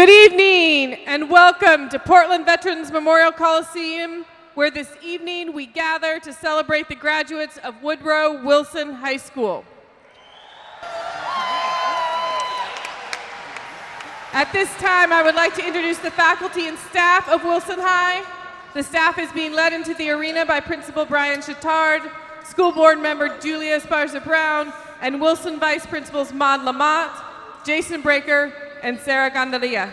Good evening and welcome to Portland Veterans Memorial Coliseum, where this evening we gather to celebrate the graduates of Woodrow Wilson High School. At this time, I would like to introduce the faculty and staff of Wilson High. The staff is being led into the arena by Principal Brian Chittard, School Board Member Julia Esparza Brown, and Wilson Vice Principals Maud Lamont, Jason Breaker, and Sarah Gandalia.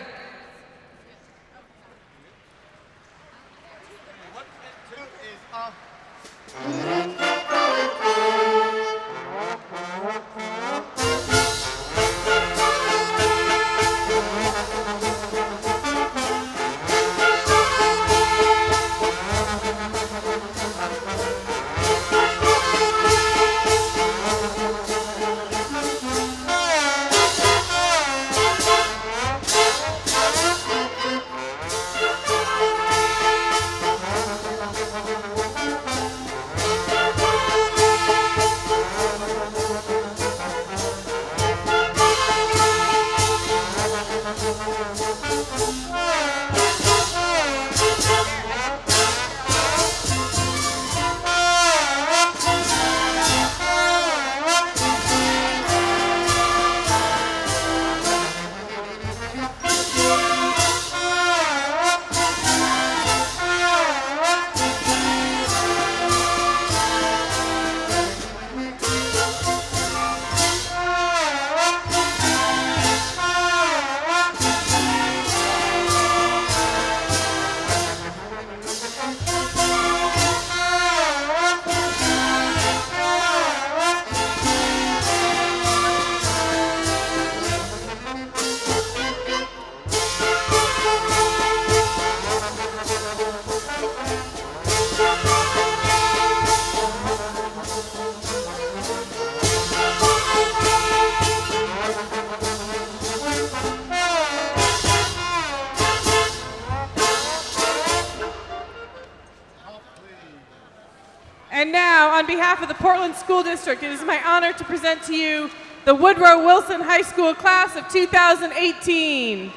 And now, on behalf of the Portland School District, it is my honor to present to you the Woodrow Wilson High School class of 2018.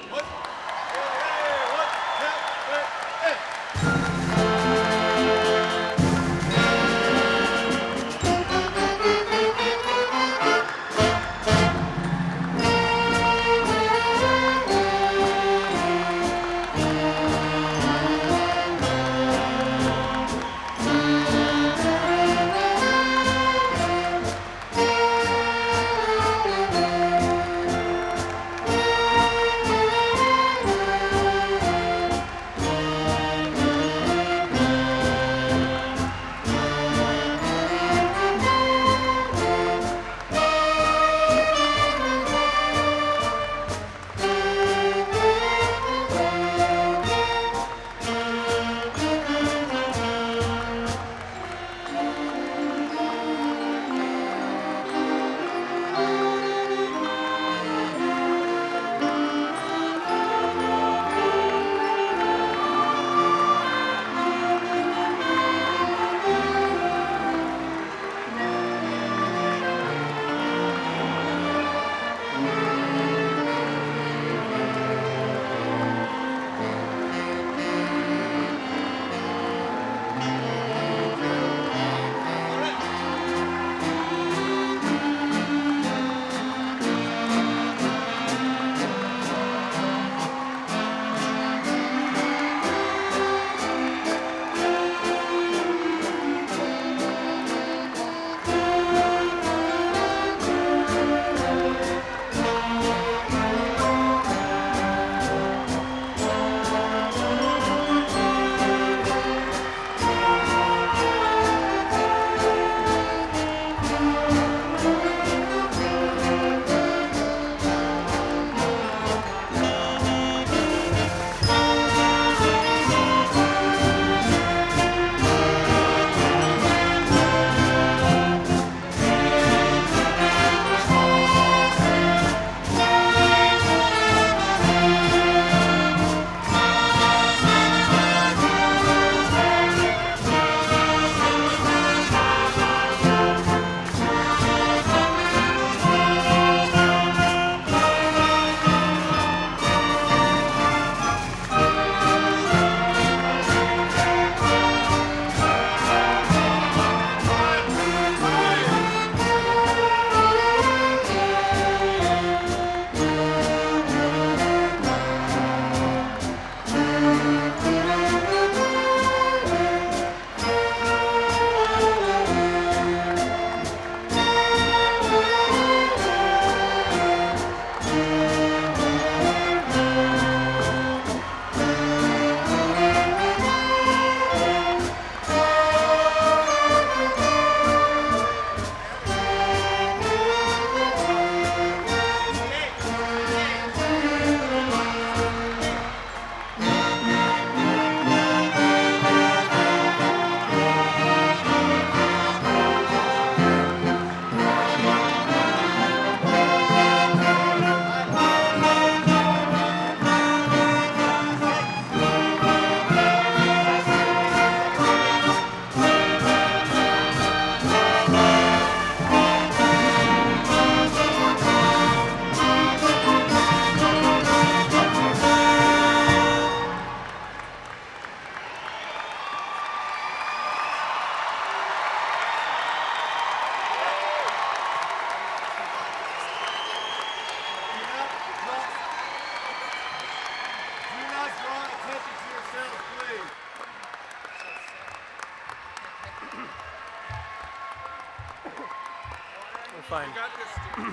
fine. You got this, Steve.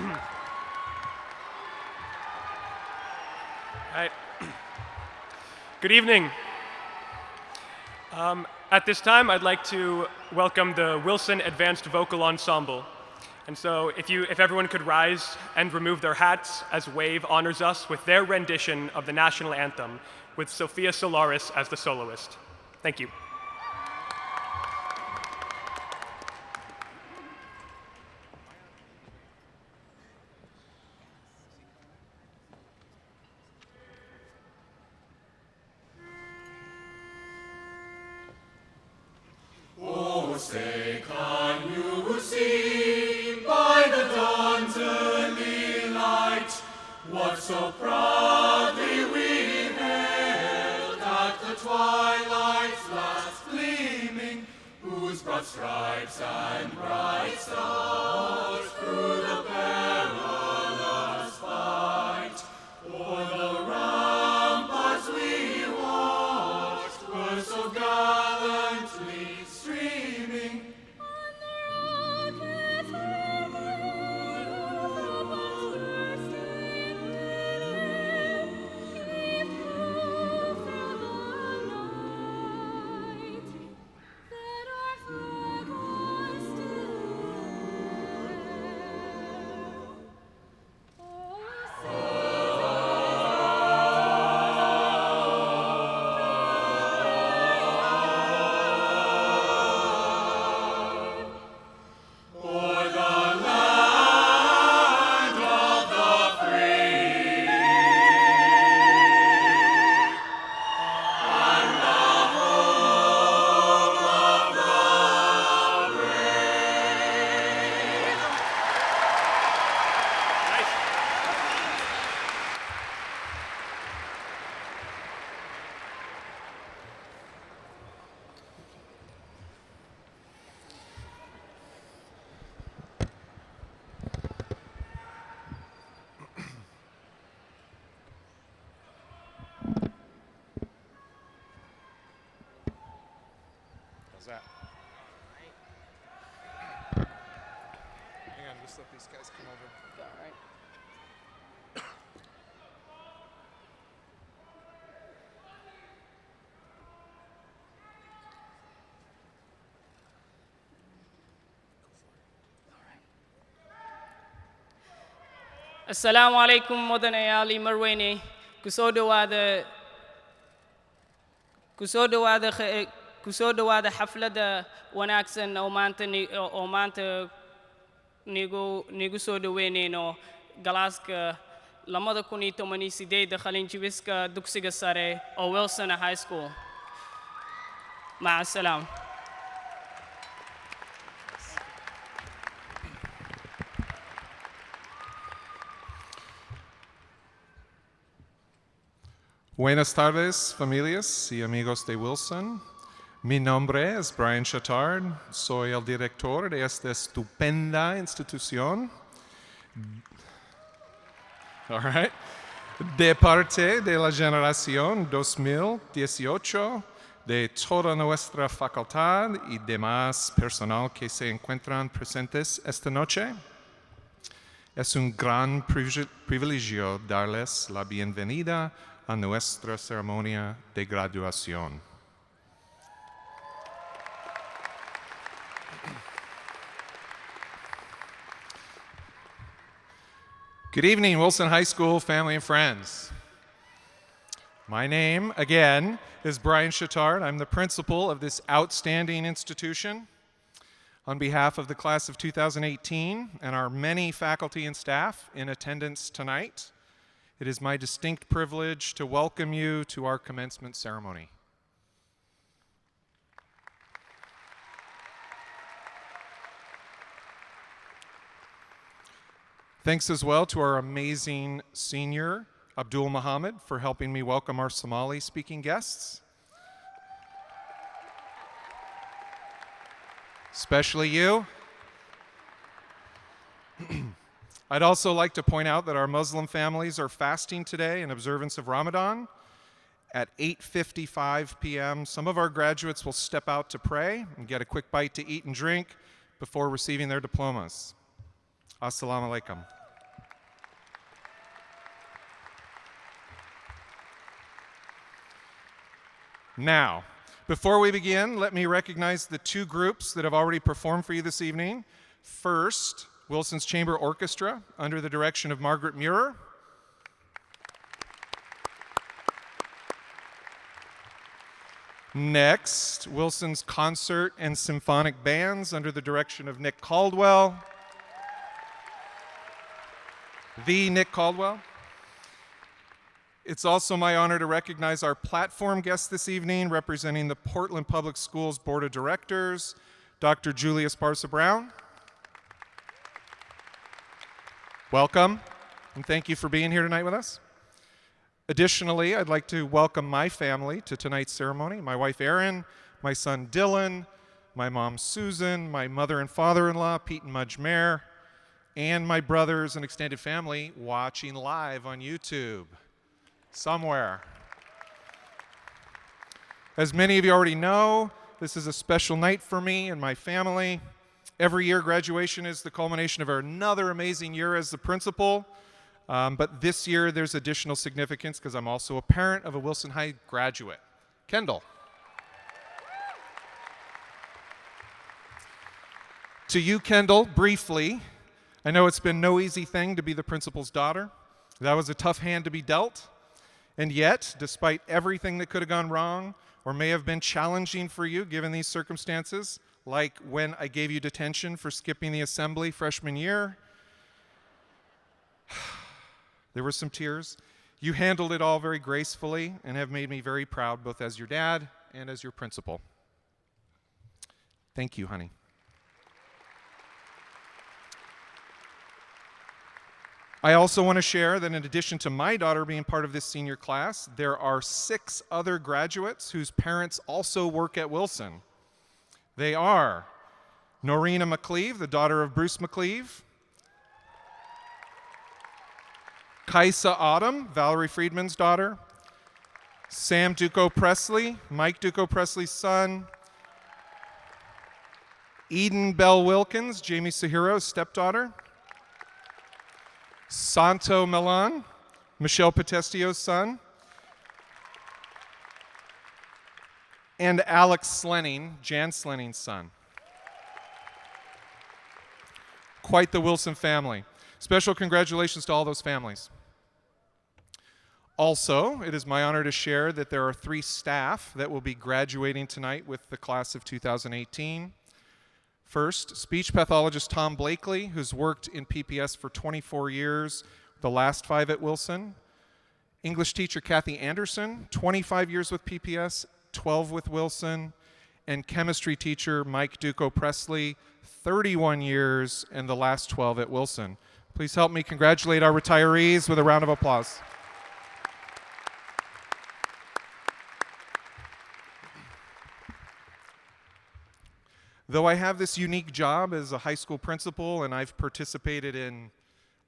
All right. Good evening. At this time, I'd like to welcome the Wilson Advanced Vocal Ensemble. And so if everyone could rise and remove their hats as WAVE honors us with their rendition of the national anthem with Sophia Solaris as the soloist. Thank you. Oh, say, can you see by the dawn's early light what so proudly we hailed at the twilight's last gleaming, whose broad stripes and bright stars through the perilous fight o'er the ramparts we watched were so gallantly streaming. How's that? Hang on, just let these guys come over. All right. Assalamu alaikum modane ali marwene kusodo wada haflada wanaagsan oo maanta nigu soo dhaweyneyno galaaska 2018 qalinjabiska dugsiga sare oo Wilson High School. Ma'a salaam. Buenas tardes, familias y amigos de Wilson. Mi nombre es Brian Chattard. Soy el director de esta estupenda institución. All right. De parte de la generación 2018, de toda nuestra facultad y demás personal que se encuentran presentes esta noche, es un gran privilegio darles la bienvenida a nuestra ceremonia de graduación. Good evening, Wilson High School family and friends. My name, again, is Brian Chattard. I'm the principal of this outstanding institution. On behalf of the class of 2018 and our many faculty and staff in attendance tonight, it is my distinct privilege to welcome you to our commencement ceremony. Thanks as well to our amazing senior, Abdul Muhammad, for helping me welcome our Somali-speaking guests. Especially you. I'd also like to point out that our Muslim families are fasting today in observance of Ramadan. At 8:55 p.m., some of our graduates will step out to pray and get a quick bite to eat and drink before receiving their diplomas. Assalamu alaikum. Now, before we begin, let me recognize the two groups that have already performed for you this evening. First, Wilson's Chamber Orchestra, under the direction of Margaret Muir. Next, Wilson's Concert and Symphonic Bands, under the direction of Nick Caldwell. The Nick Caldwell. It's also my honor to recognize our platform guest this evening, representing the Portland Public Schools Board of Directors, Dr. Julia Esparza-Brown. Welcome, and thank you for being here tonight with us. Additionally, I'd like to welcome my family to tonight's ceremony, my wife Erin, my son Dylan, my mom Susan, my mother and father-in-law Pete and Mudge Mayer, and my brothers and extended family watching live on YouTube somewhere. As many of you already know, this is a special night for me and my family. Every year, graduation is the culmination of another amazing year as the principal. But this year, there's additional significance because I'm also a parent of a Wilson High graduate, Kendall. To you, Kendall, briefly, I know it's been no easy thing to be the principal's daughter. That was a tough hand to be dealt. And yet, despite everything that could have gone wrong or may have been challenging for you given these circumstances, like when I gave you detention for skipping the assembly freshman year, there were some tears. You handled it all very gracefully and have made me very proud, both as your dad and as your principal. Thank you, honey. I also want to share that in addition to my daughter being part of this senior class, there are 6 other graduates whose parents also work at Wilson. They are Norina McCleve, the daughter of Bruce McCleve, Kaisa Autumn, Valerie Friedman's daughter, Sam Duco Presley, Mike Duco Presley's son, Eden Bell Wilkins, Jamie Sahiro's stepdaughter, Santo Milan, Michelle Potestio's son, and Alex Slenning, Jan Slenning's son. Quite the Wilson family. Special congratulations to all those families. Also, it is my honor to share that there are 3 staff that will be graduating tonight with the class of 2018. First, speech pathologist Tom Blakely, who's worked in PPS for 24 years, the last 5 at Wilson. English teacher Kathy Anderson, 25 years with PPS, 12 with Wilson. And chemistry teacher Mike Duco Presley, 31 years and the last 12 at Wilson. Please help me congratulate our retirees with a round of applause. Though I have this unique job as a high school principal and I've participated in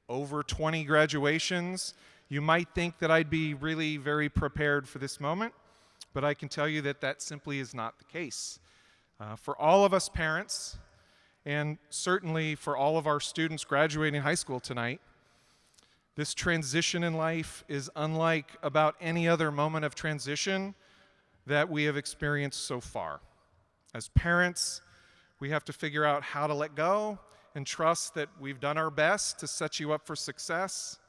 over 20 graduations, you might think that I'd be really very prepared for this moment, but I can tell you that that simply is not the case. For all of us parents, and certainly for all of our students graduating high school tonight, this transition in life is unlike about any other moment of transition that we have experienced so far. As parents, we have to figure out how to let go and trust that we've done our best to set you up for success.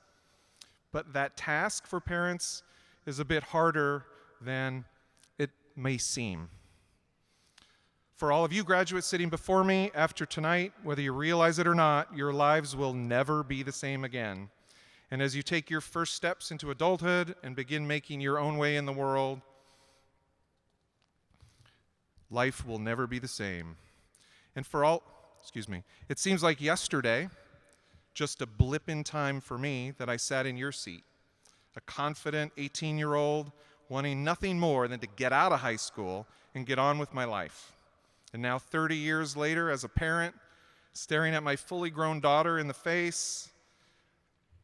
But that task for parents is a bit harder than it may seem. For all of you graduates sitting before me after tonight, whether you realize it or not, your lives will never be the same again. And as you take your first steps into adulthood and begin making your own way in the world, life will never be the same. And for all, it seems like yesterday, just a blip in time for me that I sat in your seat, a confident 18-year-old wanting nothing more than to get out of high school and get on with my life. And now 30 years later, as a parent, staring at my fully grown daughter in the face,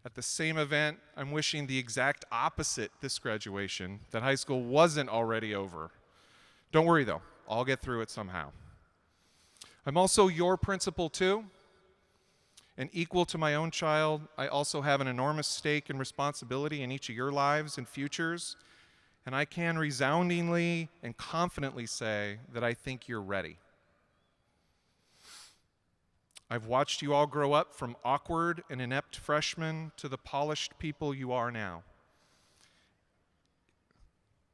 at the same event, I'm wishing the exact opposite this graduation, that high school wasn't already over. Don't worry though, I'll get through it somehow. I'm also your principal too, And equal to my own child, I also have an enormous stake and responsibility in each of your lives and futures. And I can resoundingly and confidently say that I think you're ready. I've watched you all grow up from awkward and inept freshmen to the polished people you are now.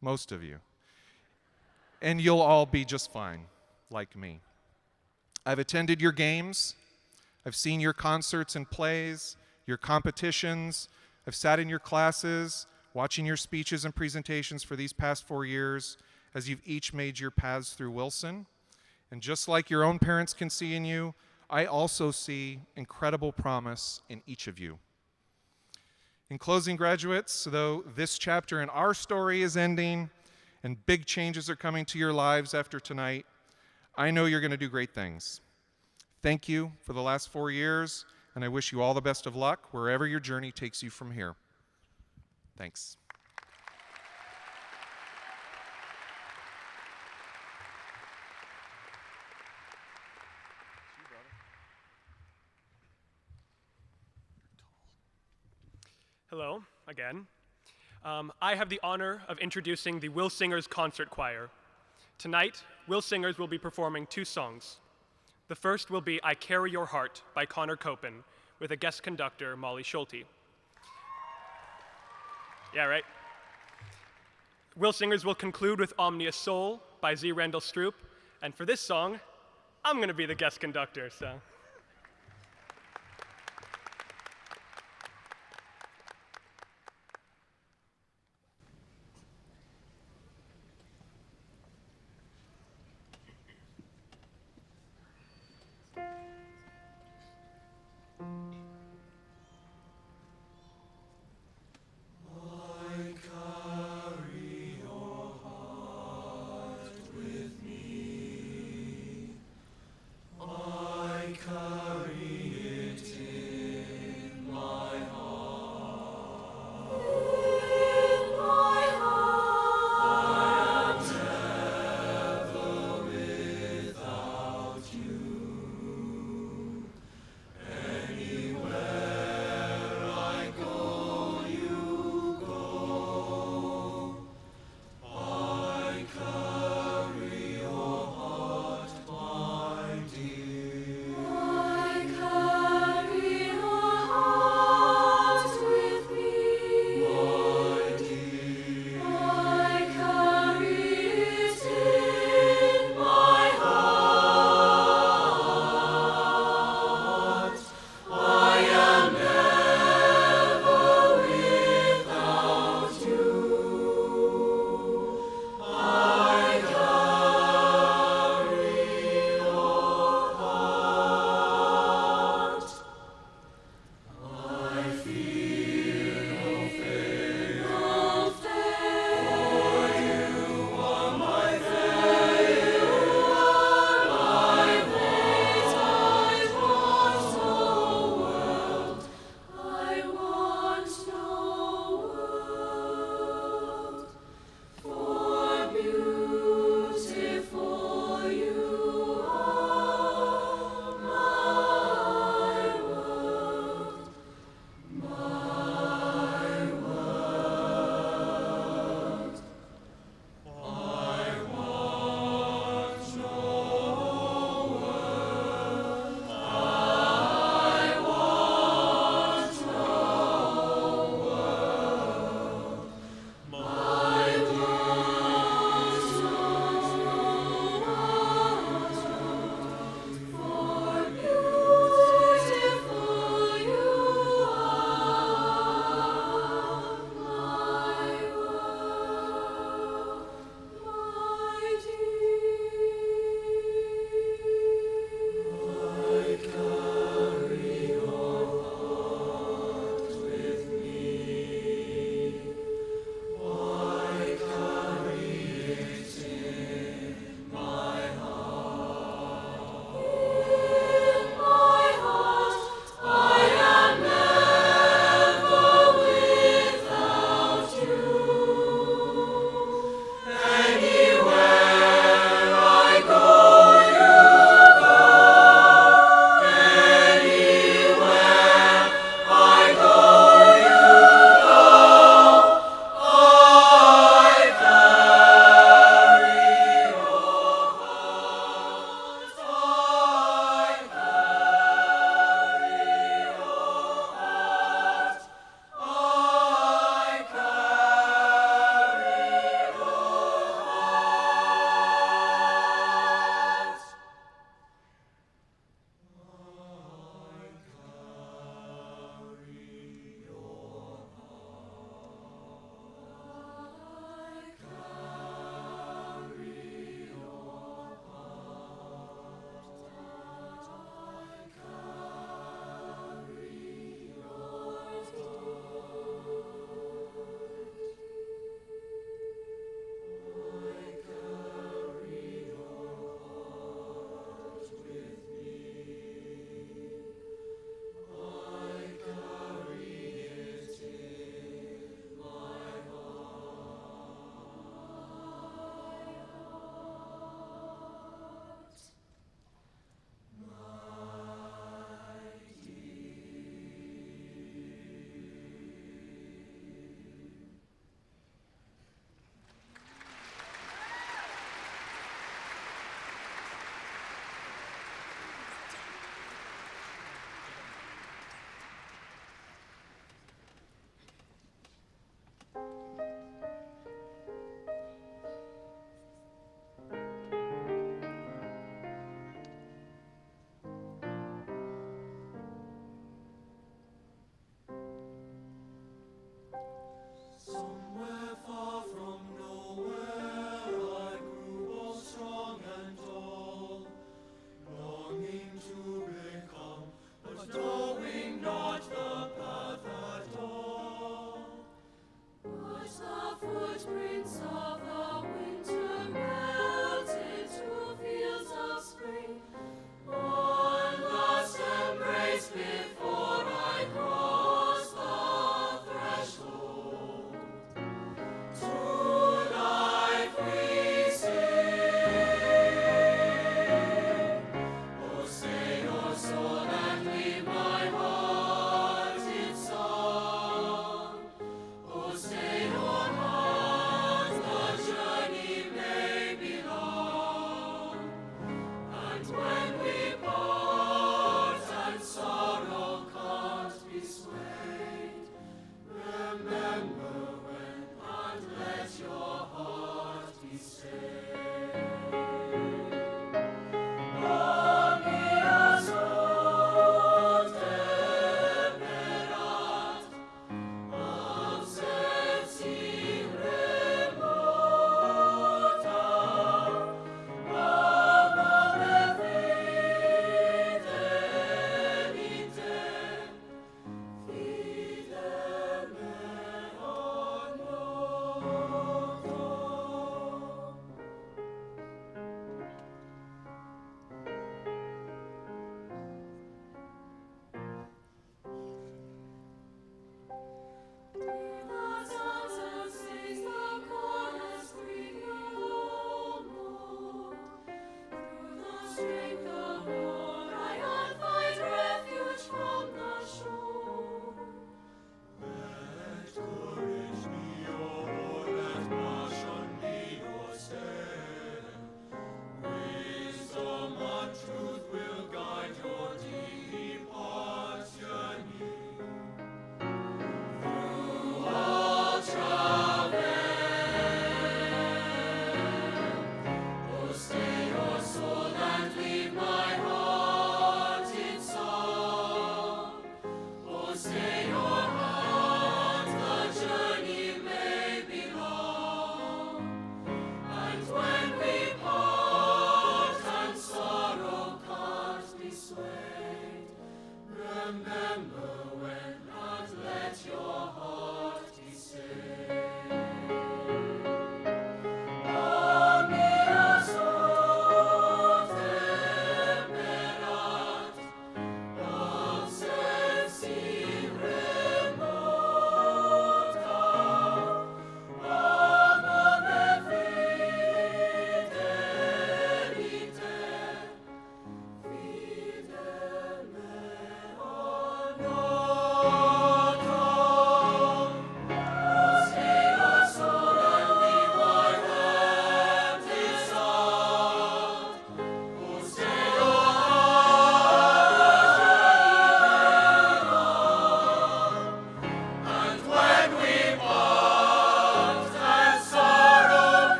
Most of you. And you'll all be just fine, like me. I've attended your games. I've seen your concerts and plays, your competitions. I've sat in your classes, watching your speeches and presentations for these past 4 years as you've each made your paths through Wilson. And just like your own parents can see in you, I also see incredible promise in each of you. In closing, graduates, though this chapter in our story is ending and big changes are coming to your lives after tonight, I know you're going to do great things. Thank you for the last 4 years, and I wish you all the best of luck wherever your journey takes you from here. Thanks. Hello, again. I have the honor of introducing the Will Singers Concert Choir. Tonight, Will Singers will be performing 2 songs. The first will be I Carry Your Heart by Connor Copen with a guest conductor, Molly Schulte. Yeah, right? Will Singers will conclude with Omnia Soul by Z. Randall Stroop, and for this song, I'm going to be the guest conductor, so. I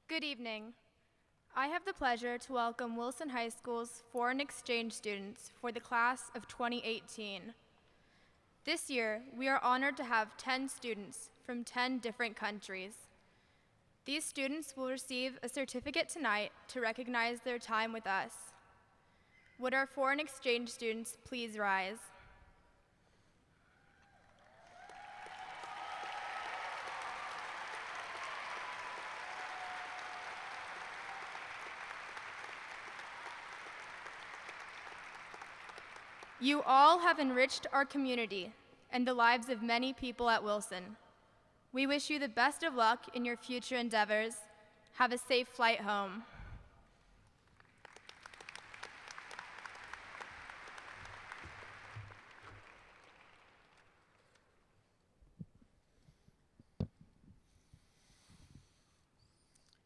Good evening. I have the pleasure to welcome Wilson High School's foreign exchange students for the class of 2018. This year, we are honored to have 10 students from 10 different countries. These students will receive a certificate tonight to recognize their time with us. Would our foreign exchange students please rise? You all have enriched our community and the lives of many people at Wilson. We wish you the best of luck in your future endeavors. Have a safe flight home.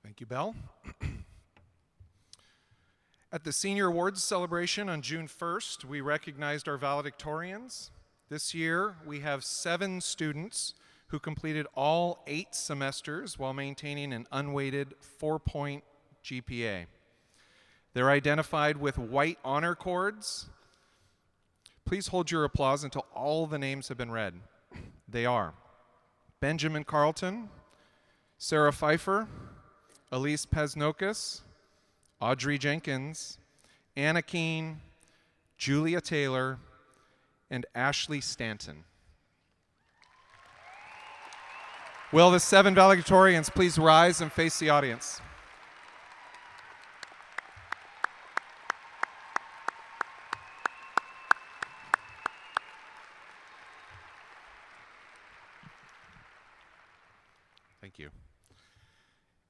Thank you, Belle. At the Senior Awards celebration on June 1st, we recognized our valedictorians. This year, we have 7 students who completed all 8 semesters while maintaining an unweighted 4-point GPA. They're identified with white honor cords. Please hold your applause until all the names have been read. They are Benjamin Carlton, Sarah Pfeiffer, Elise Paznokis, Audrey Jenkins, Anna Keene, Julia Taylor, and Ashley Stanton. Will the 7 valedictorians please rise and face the audience? Thank you.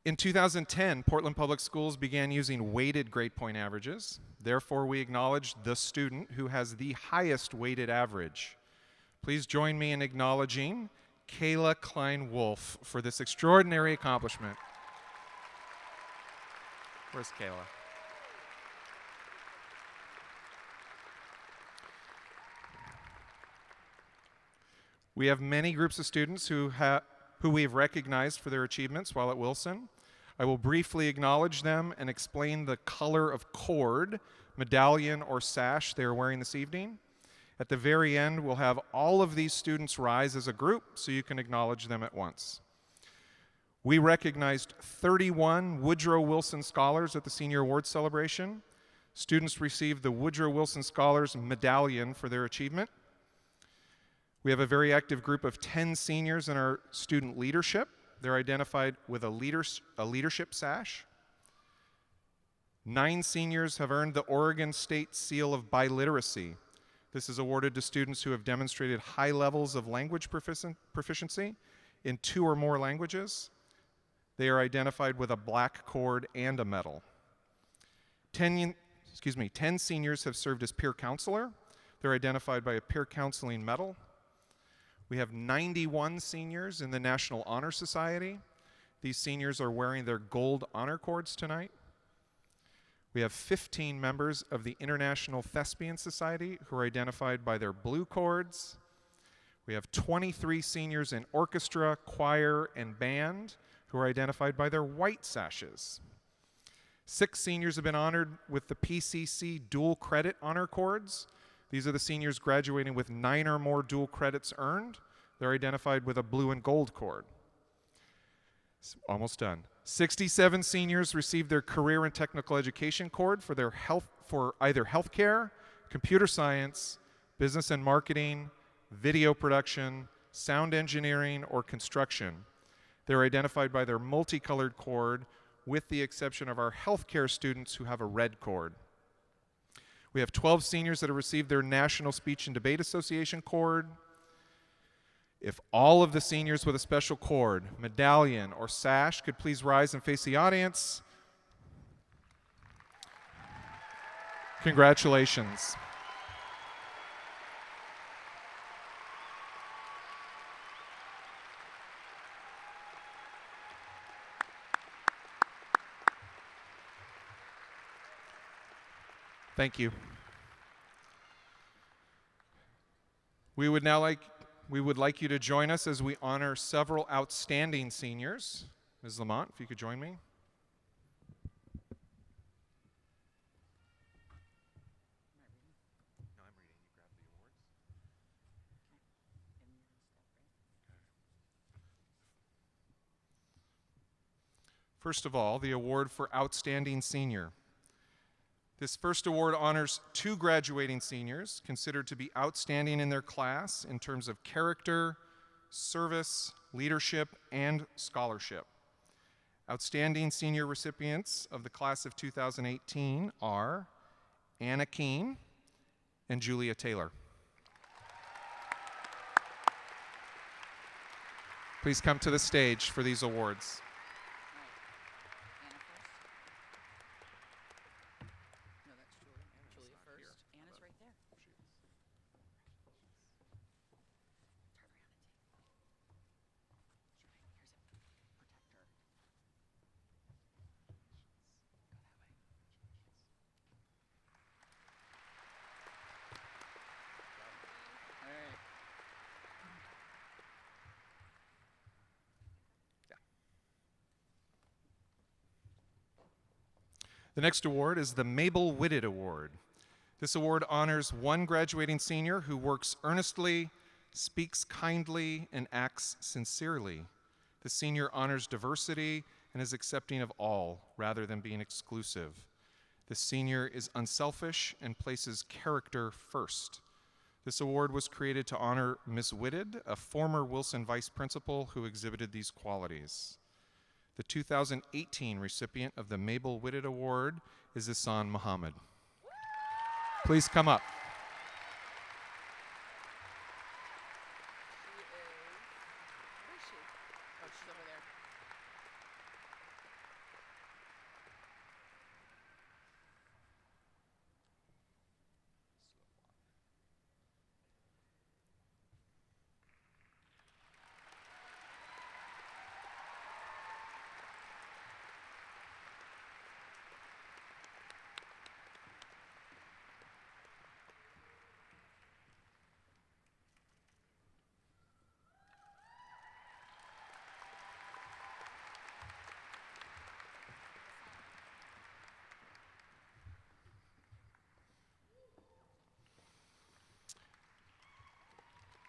In 2010, Portland Public Schools began using weighted grade point averages. Therefore, we acknowledge the student who has the highest weighted average. Please join me in acknowledging Kayla Klein-Wolf for this extraordinary accomplishment. Where's Kayla? We have many groups of students who we've recognized for their achievements while at Wilson. I will briefly acknowledge them and explain the color of cord, medallion, or sash they are wearing this evening. At the very end, we'll have all of these students rise as a group so you can acknowledge them at once. We recognized 31 Woodrow Wilson Scholars at the Senior Awards Celebration. Students received the Woodrow Wilson Scholars Medallion for their achievement. We have a very active group of 10 seniors in our student leadership. They're identified with a leadership sash. 9 seniors have earned the Oregon State Seal of Biliteracy. This is awarded to students who have demonstrated high levels of language proficiency in 2 or more languages. They are identified with a black cord and a medal. 10 seniors have served as peer counselor. They're identified by a peer counseling medal. We have 91 seniors in the National Honor Society. These seniors are wearing their gold honor cords tonight. We have 15 members of the International Thespian Society who are identified by their blue cords. We have 23 seniors in orchestra, choir, and band who are identified by their white sashes. 6 seniors have been honored with the PCC dual credit honor cords. These are the seniors graduating with 9 or more dual credits earned. They're identified with a blue and gold cord. Almost done. 67 seniors received their career and technical education cord for either healthcare, computer science, business and marketing, video production, sound engineering, or construction. They're identified by their multicolored cord, with the exception of our healthcare students who have a red cord. We have 12 seniors that have received their National Speech and Debate Association cord. If all of the seniors with a special cord, medallion, or sash could please rise and face the audience. Congratulations. Thank you. We would like you to join us as we honor several outstanding seniors. Ms. Lamont, if you could join me. First of all, the award for Outstanding Senior. This first award honors 2 graduating seniors considered to be outstanding in their class in terms of character, service, leadership, and scholarship. Outstanding senior recipients of the class of 2018 are Anna Keene and Julia Taylor. Please come to the stage for these awards. The next award is the Mabel Whitted Award. This award honors 1 graduating senior who works earnestly, speaks kindly, and acts sincerely. The senior honors diversity and is accepting of all rather than being exclusive. The senior is unselfish and places character first. This award was created to honor Ms. Whitted, a former Wilson vice principal who exhibited these qualities. The 2018 recipient of the Mabel Whitted Award is Isan Muhammad. Please come up.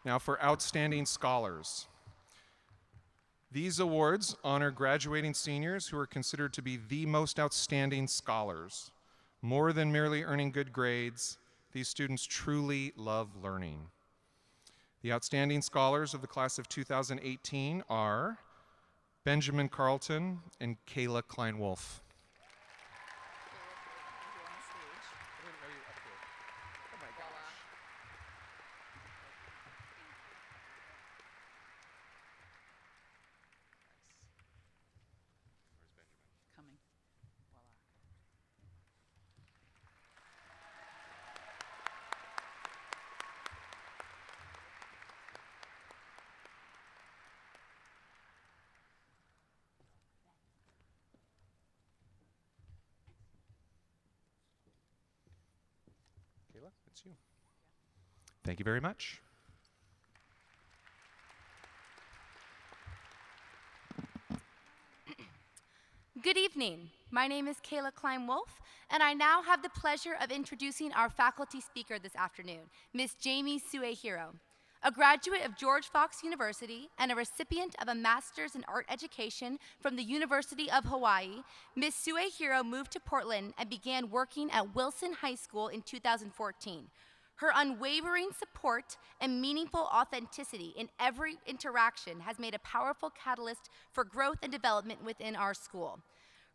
Now for outstanding scholars. These awards honor graduating seniors who are considered to be the most outstanding scholars. More than merely earning good grades, these students truly love learning. The outstanding scholars of the class of 2018 are Benjamin Carlton and Kayla Klein-Wolf. Kayla, it's you. Thank you very much. Good evening. My name is Kayla Klein-Wolf, and I now have the pleasure of introducing our faculty speaker this afternoon, Ms. Jamie Suehiro. A graduate of George Fox University and a recipient of a Master's in Art Education from the University of Hawaii, Ms. Suehiro moved to Portland and began working at Wilson High School in 2014. Her unwavering support and meaningful authenticity in every interaction has made a powerful catalyst for growth and development within our school.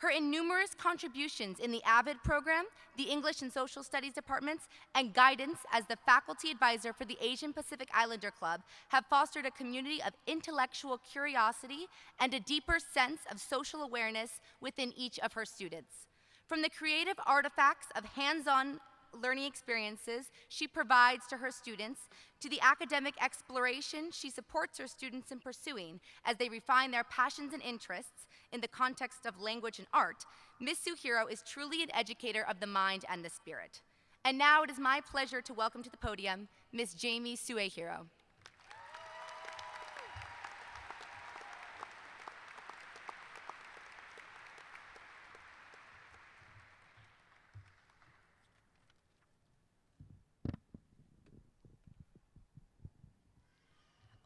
Her innumerous contributions in the AVID program, the English and Social Studies departments, and guidance as the faculty advisor for the Asian Pacific Islander Club have fostered a community of intellectual curiosity and a deeper sense of social awareness within each of her students. From the creative artifacts of hands-on learning experiences she provides to her students, to the academic exploration she supports her students in pursuing as they refine their passions and interests in the context of language and art, Ms. Suehiro is truly an educator of the mind and the spirit. And now it is my pleasure to welcome to the podium Ms. Jamie Suehiro.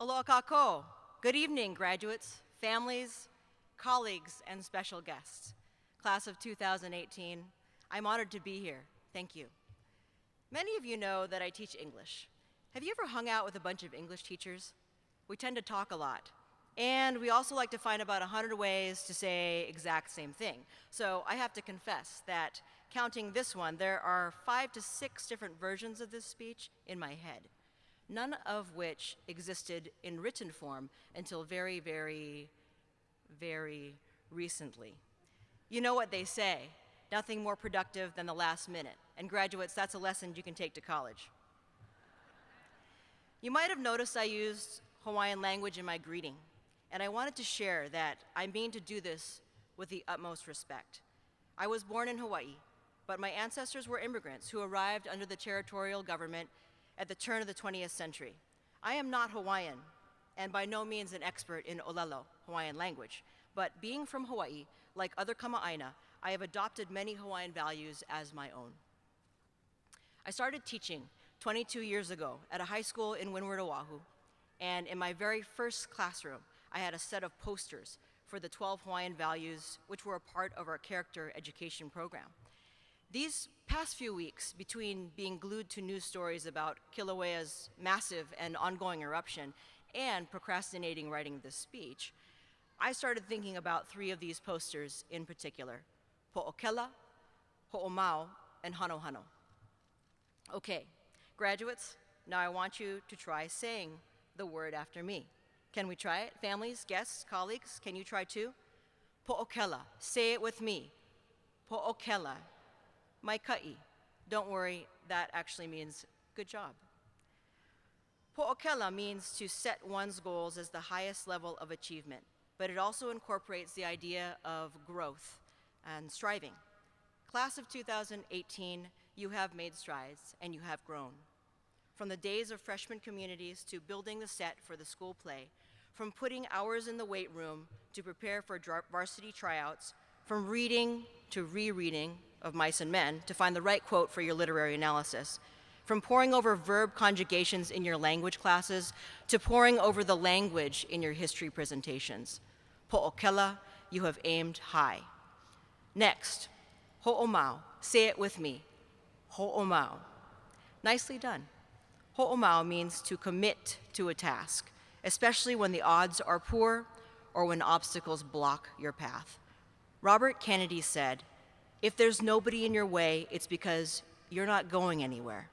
Aloha kako. Good evening, graduates, families, colleagues, and special guests. Class of 2018, I'm honored to be here. Thank you. Many of you know that I teach English. Have you ever hung out with a bunch of English teachers? We tend to talk a lot. And we also like to find about 100 ways to say exact same thing. So I have to confess that counting this one, there are 5 to 6 different versions of this speech in my head, none of which existed in written form until very, very, very recently. You know what they say, nothing more productive than the last minute. And graduates, that's a lesson you can take to college. You might have noticed I used Hawaiian language in my greeting, and I wanted to share that I mean to do this with the utmost respect. I was born in Hawaii, but my ancestors were immigrants who arrived under the territorial government at the turn of the 20th century. I am not Hawaiian, and by no means an expert in Olelo, Hawaiian language, but being from Hawaii, like other kama'aina, I have adopted many Hawaiian values as my own. I started teaching 22 years ago at a high school in Windward, Oahu, And in my very first classroom, I had a set of posters for the 12 Hawaiian values, which were a part of our character education program. These past few weeks, between being glued to news stories about Kilauea's massive and ongoing eruption and procrastinating writing this speech, I started thinking about 3 of these posters in particular: Po'okela, Ho'omau, and Hanohano. Okay, graduates, now I want you to try saying the word after me. Can we try it? Families, guests, colleagues, can you try too? Po'okela, say it with me. Po'okela. Maikai. Don't worry, that actually means good job. Po'okela means to set one's goals as the highest level of achievement, but it also incorporates the idea of growth and striving. Class of 2018, you have made strides and you have grown. From the days of freshman communities to building the set for the school play, from putting hours in the weight room to prepare for varsity tryouts, from reading to rereading of Mice and Men to find the right quote for your literary analysis, from poring over verb conjugations in your language classes to poring over the language in your history presentations. Po'okela, you have aimed high. Next, ho'omau, say it with me. Ho'omau. Nicely done. Ho'omau means to commit to a task, especially when the odds are poor or when obstacles block your path. Robert Kennedy said, "If there's nobody in your way, it's because you're not going anywhere."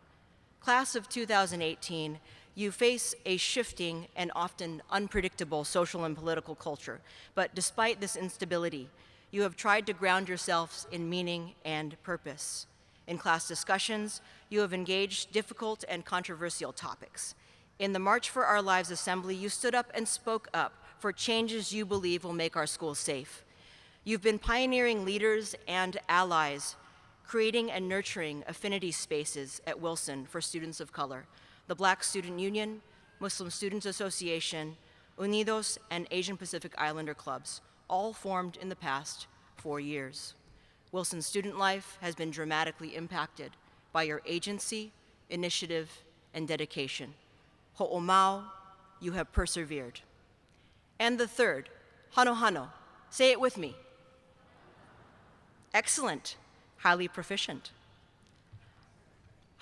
Class of 2018, you face a shifting and often unpredictable social and political culture, but despite this instability, you have tried to ground yourselves in meaning and purpose. In class discussions, you have engaged difficult and controversial topics. In the March for Our Lives Assembly, you stood up and spoke up for changes you believe will make our schools safe. You've been pioneering leaders and allies, creating and nurturing affinity spaces at Wilson for students of color, the Black Student Union, Muslim Students Association, Unidos, and Asian Pacific Islander clubs, all formed in the past 4 years. Wilson's student life has been dramatically impacted by your agency, initiative, and dedication. Ho'omau, you have persevered. And the third, hanohano, say it with me. Excellent, highly proficient.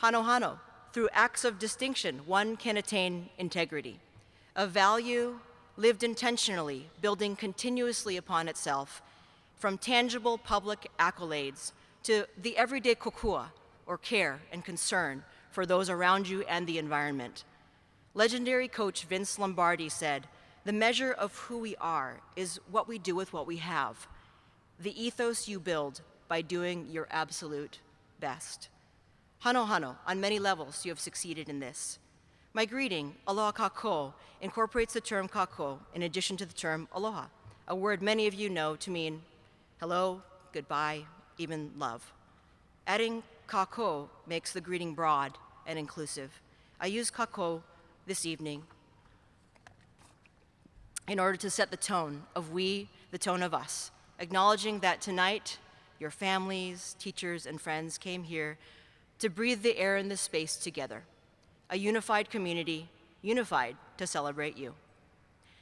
Hanohano, through acts of distinction, one can attain integrity, a value lived intentionally, building continuously upon itself, from tangible public accolades to the everyday kokua, or care and concern for those around you and the environment. Legendary coach Vince Lombardi said, "The measure of who we are is what we do with what we have, the ethos you build by doing your absolute best." Hano, on many levels, you have succeeded in this. My greeting, aloha kako, incorporates the term kako in addition to the term aloha, a word many of you know to mean hello, goodbye, even love. Adding kako makes the greeting broad and inclusive. I use kako this evening in order to set the tone of we, the tone of us, acknowledging that tonight your families, teachers, and friends came here to breathe the air in this space together, a unified community, unified to celebrate you.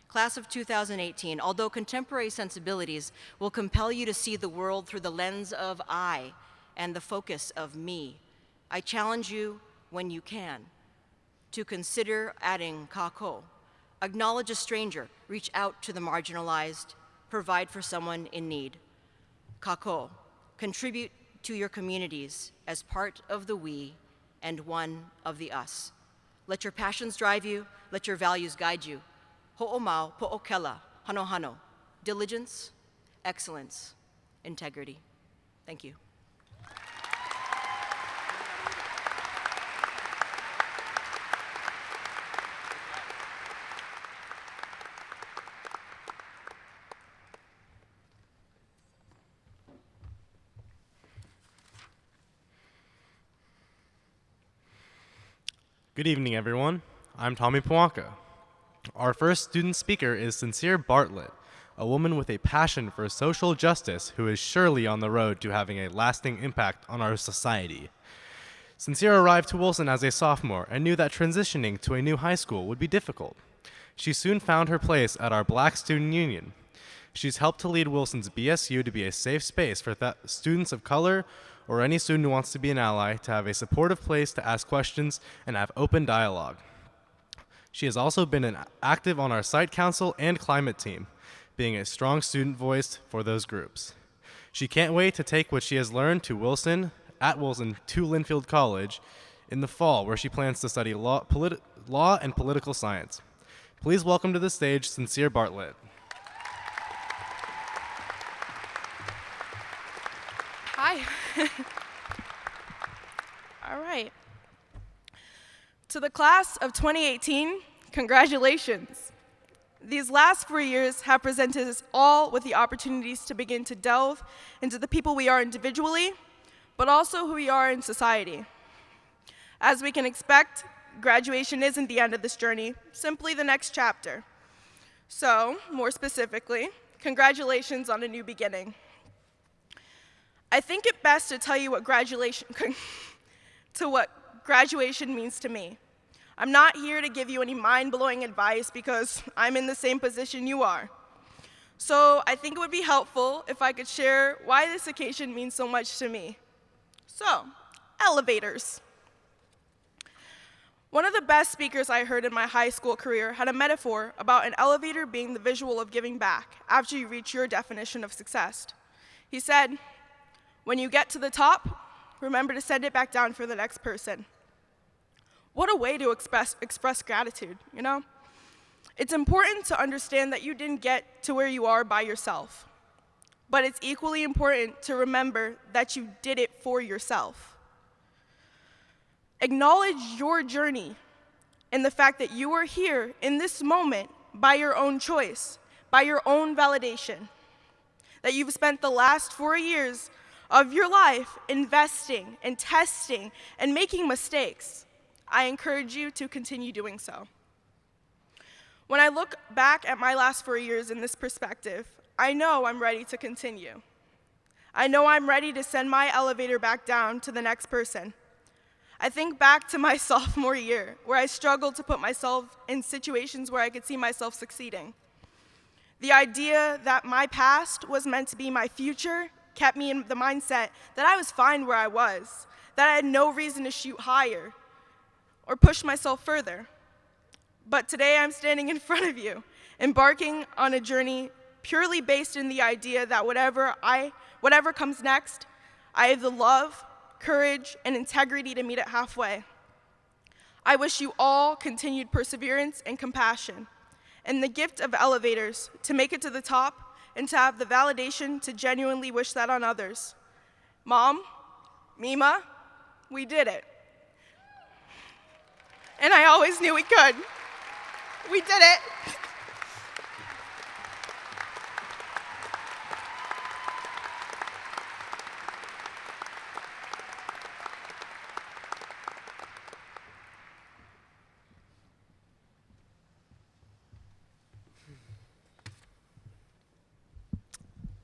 Class of 2018, although contemporary sensibilities will compel you to see the world through the lens of I and the focus of me, I challenge you, when you can, to consider adding kako. Acknowledge a stranger, reach out to the marginalized, provide for someone in need. Kako, contribute to your communities as part of the we and one of the us. Let your passions drive you, let your values guide you. Ho'omau, po'okela, hano, diligence, excellence, integrity. Thank you. Good evening, everyone. I'm Tommy Pawaka. Our first student speaker is Sincere Bartlett, a woman with a passion for social justice who is surely on the road to having a lasting impact on our society. Sincere arrived to Wilson as a sophomore and knew that transitioning to a new high school would be difficult. She soon found her place at our Black Student Union. She's helped to lead Wilson's BSU to be a safe space for students of color or any student who wants to be an ally to have a supportive place to ask questions and have open dialogue. She has also been active on our site council and climate team, being a strong student voice for those groups. She can't wait to take what she has learned to Wilson to Linfield College in the fall, where she plans to study law and political science. Please welcome to the stage Sincere Bartlett. Hi. All right. To the class of 2018, congratulations. These last 4 years have presented us all with the opportunities to begin to delve into the people we are individually, but also who we are in society. As we can expect, graduation isn't the end of this journey, simply the next chapter. So, more specifically, congratulations on a new beginning. I think it best to tell you what graduation means to me. I'm not here to give you any mind-blowing advice because I'm in the same position you are. So I think it would be helpful if I could share why this occasion means so much to me. So, elevators. One of the best speakers I heard in my high school career had a metaphor about an elevator being the visual of giving back after you reach your definition of success. He said, when you get to the top, remember to send it back down for the next person. What a way to express gratitude, you know? It's important to understand that you didn't get to where you are by yourself, but it's equally important to remember that you did it for yourself. Acknowledge your journey and the fact that you are here in this moment by your own choice, by your own validation, that you've spent the last 4 years of your life investing and testing and making mistakes. I encourage you to continue doing so. When I look back at my last 4 years in this perspective, I know I'm ready to continue. I know I'm ready to send my elevator back down to the next person. I think back to my sophomore year, where I struggled to put myself in situations where I could see myself succeeding. The idea that my past was meant to be my future kept me in the mindset that I was fine where I was, that I had no reason to shoot higher or push myself further. But today I'm standing in front of you, embarking on a journey purely based in the idea that whatever comes next, I have the love, courage, and integrity to meet it halfway. I wish you all continued perseverance and compassion, and the gift of elevators to make it to the top and to have the validation to genuinely wish that on others. Mom, Mima, we did it. And I always knew we could. We did it.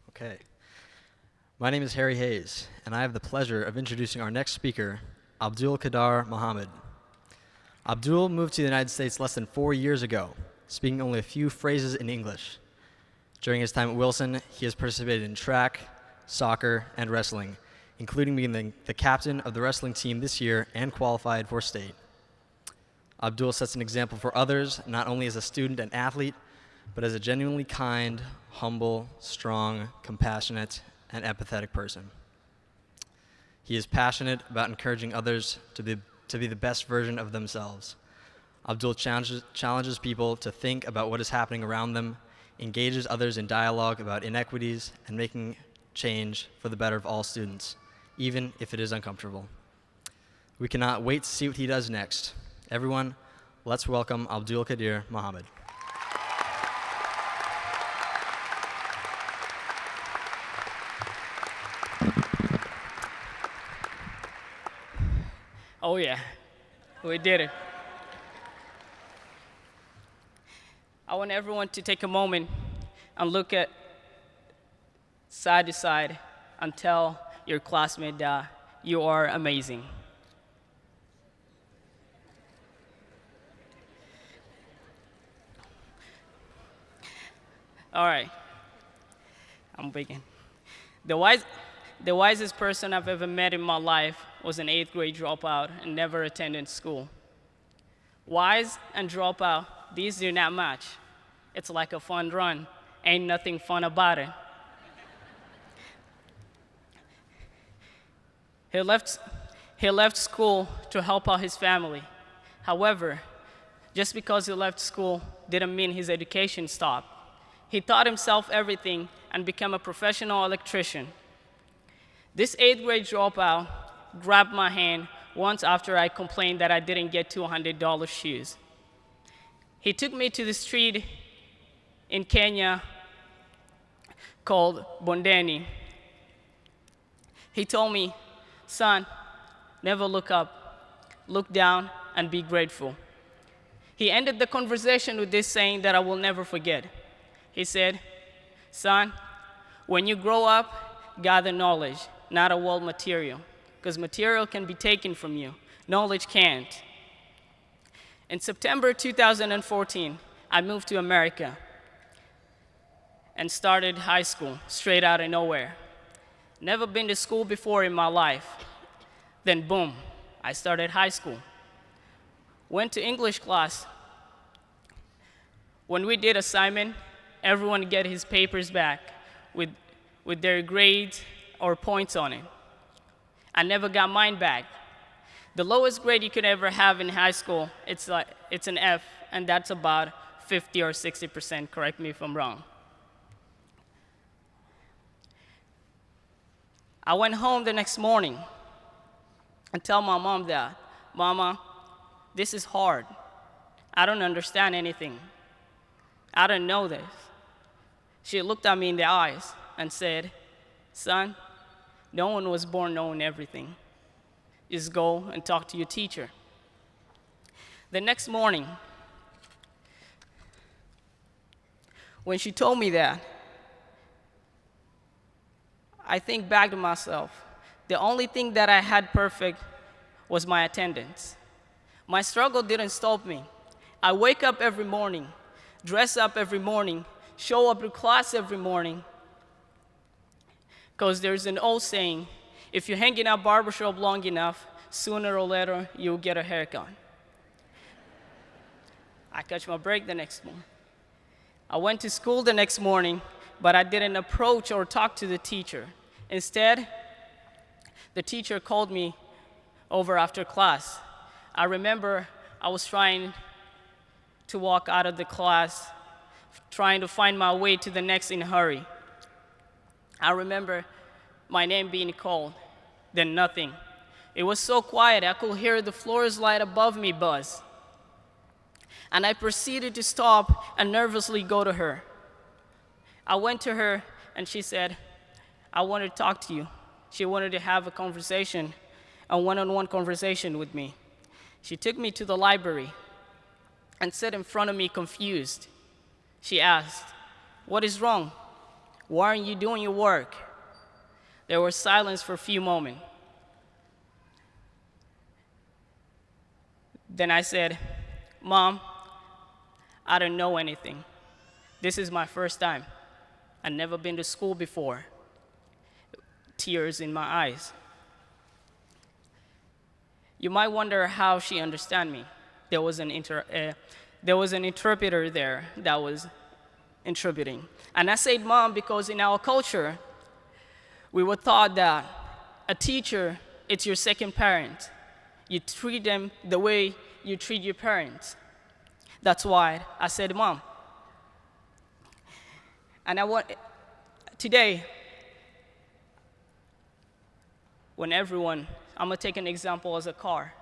Okay. My name is Harry Hayes, and I have the pleasure of introducing our next speaker, Abdul Muhammad. Abdul moved to the United States less than 4 years ago, speaking only a few phrases in English. During his time at Wilson, he has participated in track, soccer, and wrestling, including being the captain of the wrestling team this year and qualified for state. Abdul sets an example for others, not only as a student and athlete, but as a genuinely kind, humble, strong, compassionate, and empathetic person. He is passionate about encouraging others to be the best version of themselves. Abdul challenges people to think about what is happening around them, engages others in dialogue about inequities, and making change for the better of all students, even if it is uncomfortable. We cannot wait to see what he does next. Everyone, let's welcome Abdul Muhammad. Oh yeah, we did it. I want everyone to take a moment and look at side to side and tell your classmate that you are amazing. All right. I'm begin. The wisest person I've ever met in my life was an 8th grade dropout and never attended school. Wise and dropout, these do not match. It's like a fun run. Ain't nothing fun about it. He left school to help out his family. However, just because he left school didn't mean his education stopped. He taught himself everything and became a professional electrician. This 8th grade dropout grabbed my hand once after I complained that I didn't get $200 shoes. He took me to the street in Kenya called Bondeni. He told me, son, never look up, look down and be grateful. He ended the conversation with this saying that I will never forget. He said, son, when you grow up, gather knowledge, not a world material, because material can be taken from you, knowledge can't. In September 2014, I moved to America and started high school straight out of nowhere. Never been to school before in my life. Then boom, I started high school. Went to English class. When we did assignment, everyone get his papers back with their grades or points on it. I never got mine back. The lowest grade you could ever have in high school, it's an F, and that's about 50 or 60%, correct me if I'm wrong. I went home the next morning and tell my mom that, Mama, this is hard. I don't understand anything. I don't know this. She looked at me in the eyes and said, son, no one was born knowing everything. Just go and talk to your teacher. The next morning, when she told me that, I think back to myself. The only thing that I had perfect was my attendance. My struggle didn't stop me. I wake up every morning, dress up every morning, show up to class every morning. Because there's an old saying, if you hang in a barbershop long enough, sooner or later, you'll get a haircut. I catch my break the next morning. I went to school the next morning, but I didn't approach or talk to the teacher. Instead, the teacher called me over after class. I remember I was trying to walk out of the class, trying to find my way to the next in a hurry. I remember my name being called, then nothing. It was so quiet, I could hear the floors light above me buzz. And I proceeded to stop and nervously go to her. I went to her and she said, I want to talk to you. She wanted to have a conversation, a one-on-one conversation with me. She took me to the library and sat in front of me confused. She asked, what is wrong? Why aren't you doing your work? There was silence for a few moments. Then I said, Mom, I don't know anything. This is my first time. I've never been to school before. Tears in my eyes. You might wonder how she understood me. There was an interpreter there that was interpreting. And I said Mom because in our culture, we were taught that a teacher, it's your second parent. You treat them the way you treat your parents. That's why I said Mom. And today, when everyone, I'm gonna take an example as a car.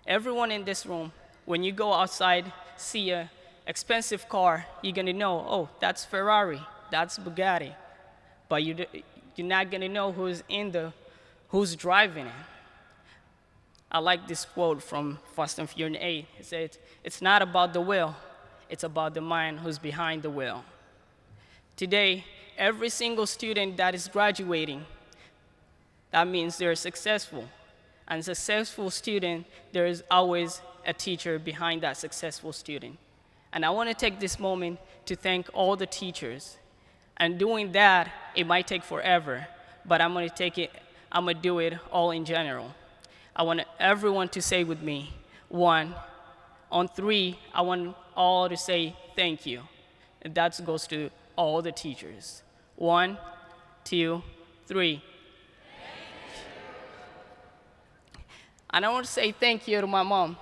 Everyone in this room, when you go outside, see an expensive car, you're gonna know, oh, that's Ferrari, that's Bugatti. But you're not gonna know who's driving it. I like this quote from Fast and Furious 8. It says, it's not about the wheel, it's about the mind who's behind the wheel. Today, every single student that is graduating, that means they're successful. And successful student, there is always a teacher behind that successful student. And I want to take this moment to thank all the teachers. And doing that, it might take forever, but I'm going to do it all in general. I want everyone to say with me, 1. On 3, I want all to say thank you. And that goes to all the teachers. 1, 2, 3. And I want to say thank you to my mom.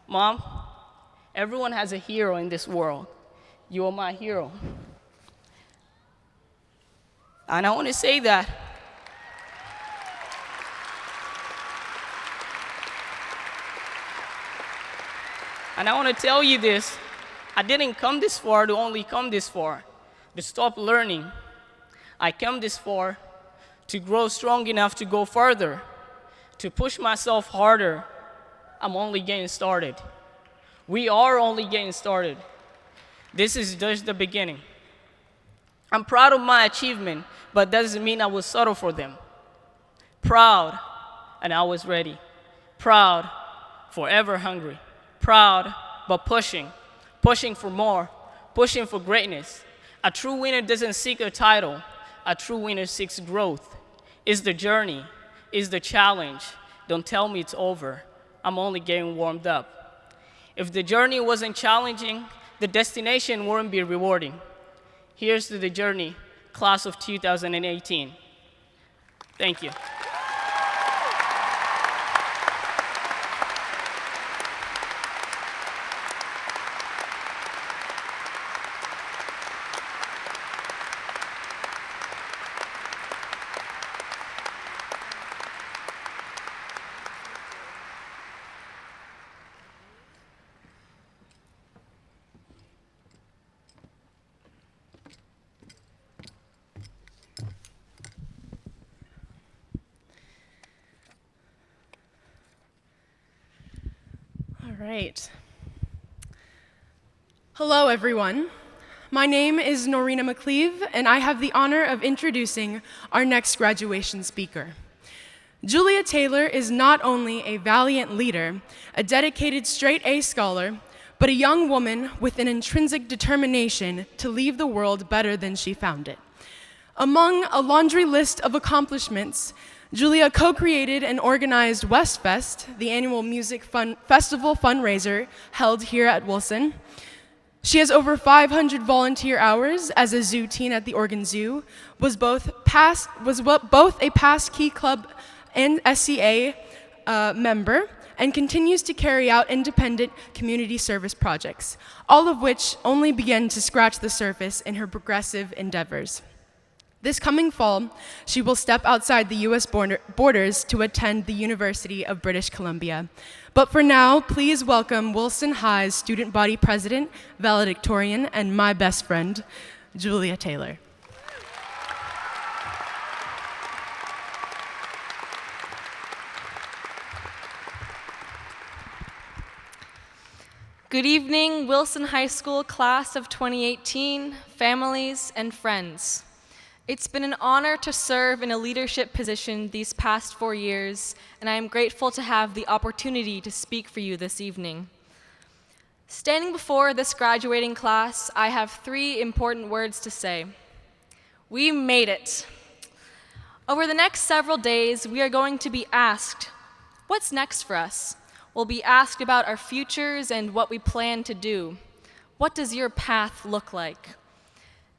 Mom, everyone has a hero in this world. You are my hero. And I want to say that. And I want to tell you this. I didn't come this far to only come this far, to stop learning. I come this far to grow strong enough to go further, to push myself harder. I'm only getting started. We are only getting started. This is just the beginning. I'm proud of my achievement, but that doesn't mean I will settle for them. Proud, and I was ready. Proud, forever hungry. Proud, but pushing for more, pushing for greatness. A true winner doesn't seek a title. A true winner seeks growth. It's the journey, it's the challenge. Don't tell me it's over. I'm only getting warmed up. If the journey wasn't challenging, the destination wouldn't be rewarding. Here's to the journey, class of 2018. Thank you. All right. Hello, everyone. My name is Norina McCleve, and I have the honor of introducing our next graduation speaker. Julia Taylor is not only a valiant leader, a dedicated straight-A scholar, but a young woman with an intrinsic determination to leave the world better than she found it. Among a laundry list of accomplishments, Julia co-created and organized Westfest, the annual music festival fundraiser held here at Wilson. She has over 500 volunteer hours as a zoo teen at the Oregon Zoo, was both a past Key Club and SCA member, and continues to carry out independent community service projects, all of which only began to scratch the surface in her progressive endeavors. This coming fall, she will step outside the U.S. borders to attend the University of British Columbia. But for now, please welcome Wilson High's student body president, valedictorian, and my best friend, Julia Taylor. Good evening, Wilson High School class of 2018, families and friends. It's been an honor to serve in a leadership position these past 4 years, and I am grateful to have the opportunity to speak for you this evening. Standing before this graduating class, I have 3 important words to say. We made it. Over the next several days, we are going to be asked, what's next for us? We'll be asked about our futures and what we plan to do. What does your path look like?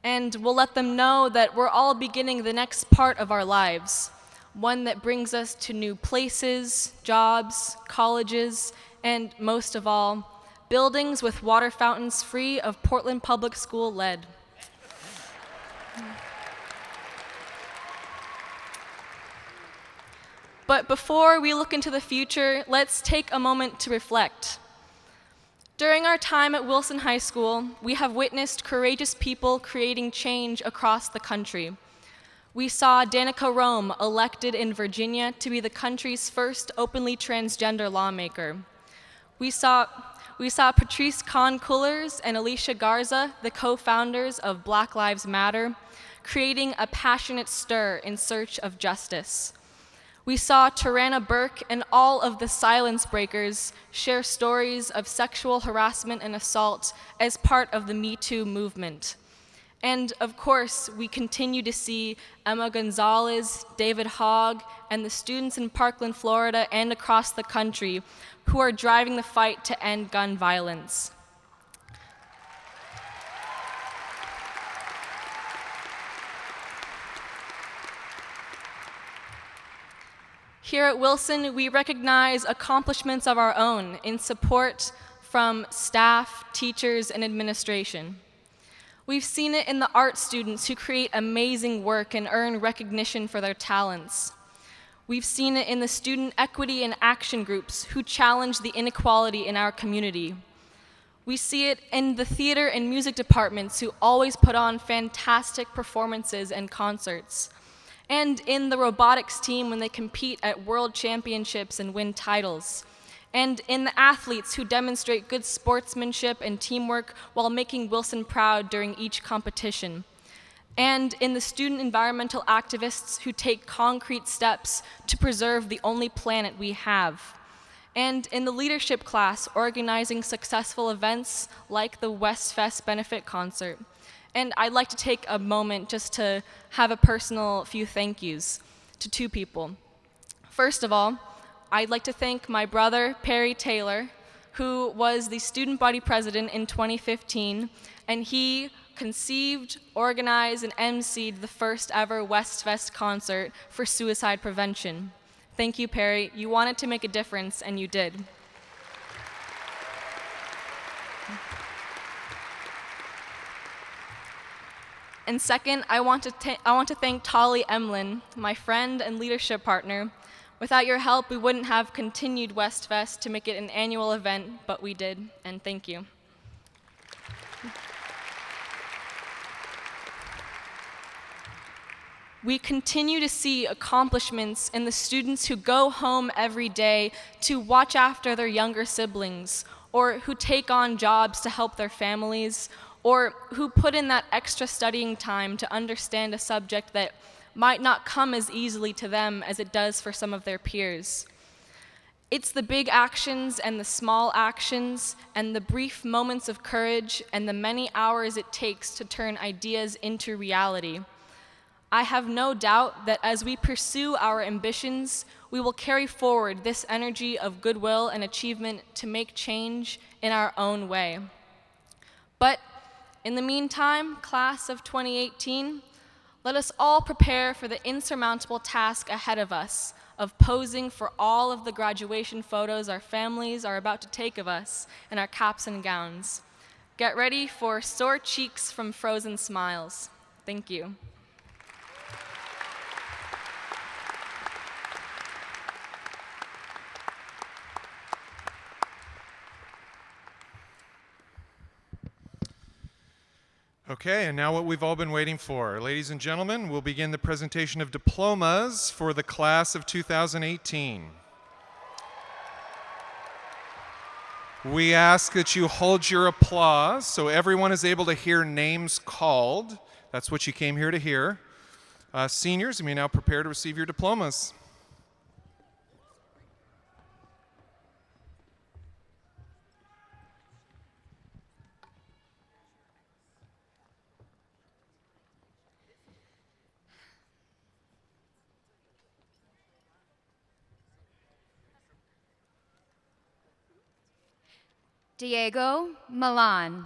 And we'll let them know that we're all beginning the next part of our lives, one that brings us to new places, jobs, colleges, and most of all, buildings with water fountains free of Portland Public School lead. But before we look into the future, let's take a moment to reflect. During our time at Wilson High School, we have witnessed courageous people creating change across the country. We saw Danica Roem elected in Virginia to be the country's first openly transgender lawmaker. We saw Patrice Kahn-Kullers and Alicia Garza, the co-founders of Black Lives Matter, creating a passionate stir in search of justice. We saw Tarana Burke and all of the Silence Breakers share stories of sexual harassment and assault as part of the Me Too movement. And of course, we continue to see Emma Gonzalez, David Hogg, and the students in Parkland, Florida, and across the country who are driving the fight to end gun violence. Here at Wilson, we recognize accomplishments of our own in support from staff, teachers, and administration. We've seen it in the art students who create amazing work and earn recognition for their talents. We've seen it in the student equity and action groups who challenge the inequality in our community. We see it in the theater and music departments who always put on fantastic performances and concerts. And in the robotics team when they compete at world championships and win titles. And in the athletes who demonstrate good sportsmanship and teamwork while making Wilson proud during each competition. And in the student environmental activists who take concrete steps to preserve the only planet we have. And in the leadership class organizing successful events like the Westfest benefit concert. And I'd like to take a moment just to have a personal few thank yous to two people. First of all, I'd like to thank my brother, Perry Taylor, who was the student body president in 2015, and he conceived, organized, and emceed the first ever Westfest concert for suicide prevention. Thank you, Perry. You wanted to make a difference, and you did. And second, I want to thank Tolly Emlin, my friend and leadership partner. Without your help, we wouldn't have continued Westfest to make it an annual event, but we did, and thank you. We continue to see accomplishments in the students who go home every day to watch after their younger siblings, or who take on jobs to help their families, or who put in that extra studying time to understand a subject that might not come as easily to them as it does for some of their peers. It's the big actions and the small actions and the brief moments of courage and the many hours it takes to turn ideas into reality. I have no doubt that as we pursue our ambitions, we will carry forward this energy of goodwill and achievement to make change in our own way. But in the meantime, class of 2018, let us all prepare for the insurmountable task ahead of us of posing for all of the graduation photos our families are about to take of us in our caps and gowns. Get ready for sore cheeks from frozen smiles. Thank you. Okay, and now what we've all been waiting for. Ladies and gentlemen, we'll begin the presentation of diplomas for the class of 2018. We ask that you hold your applause so everyone is able to hear names called. That's what you came here to hear. Seniors, you may now prepare to receive your diplomas. Diego Milan.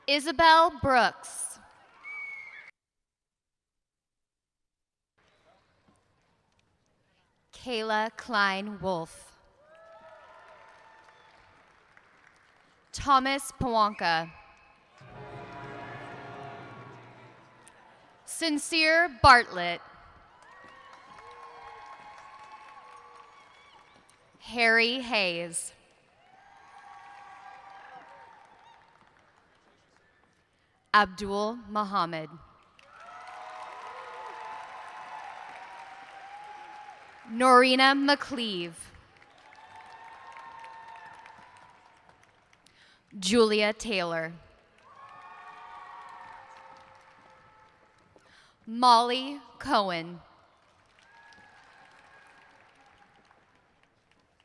Isabel Brooks. Kayla Klein-Wolf. Thomas Pawanka. Sincere Bartlett. Harry Hayes. Abdul Muhammad. Norina McCleave. Julia Taylor. Molly Cohen.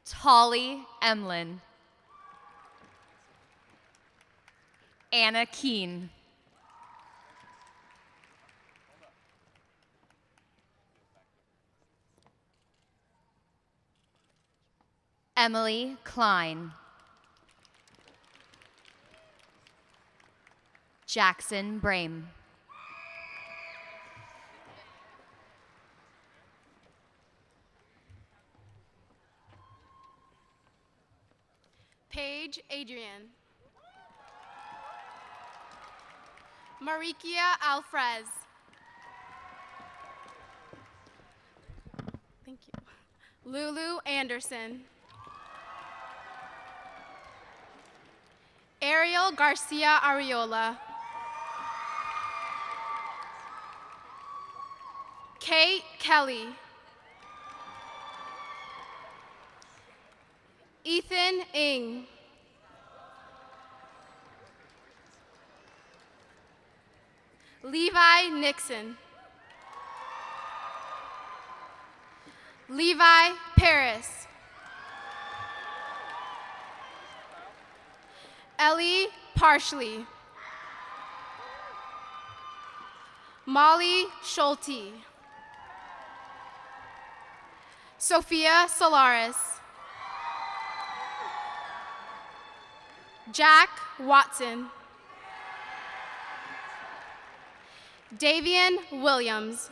Tolly Emlin. Anna Keene. Emily Klein. Jackson Brame. Paige Adrian. Marikia Alfrez. Thank you. Lulu Anderson. Ariel Garcia Ariola. Kate Kelly. Ethan Ng. Levi Nixon. Levi Paris. Ellie Parsley. Molly Schulte. Sophia Solaris. Jack Watson. Davian Williams.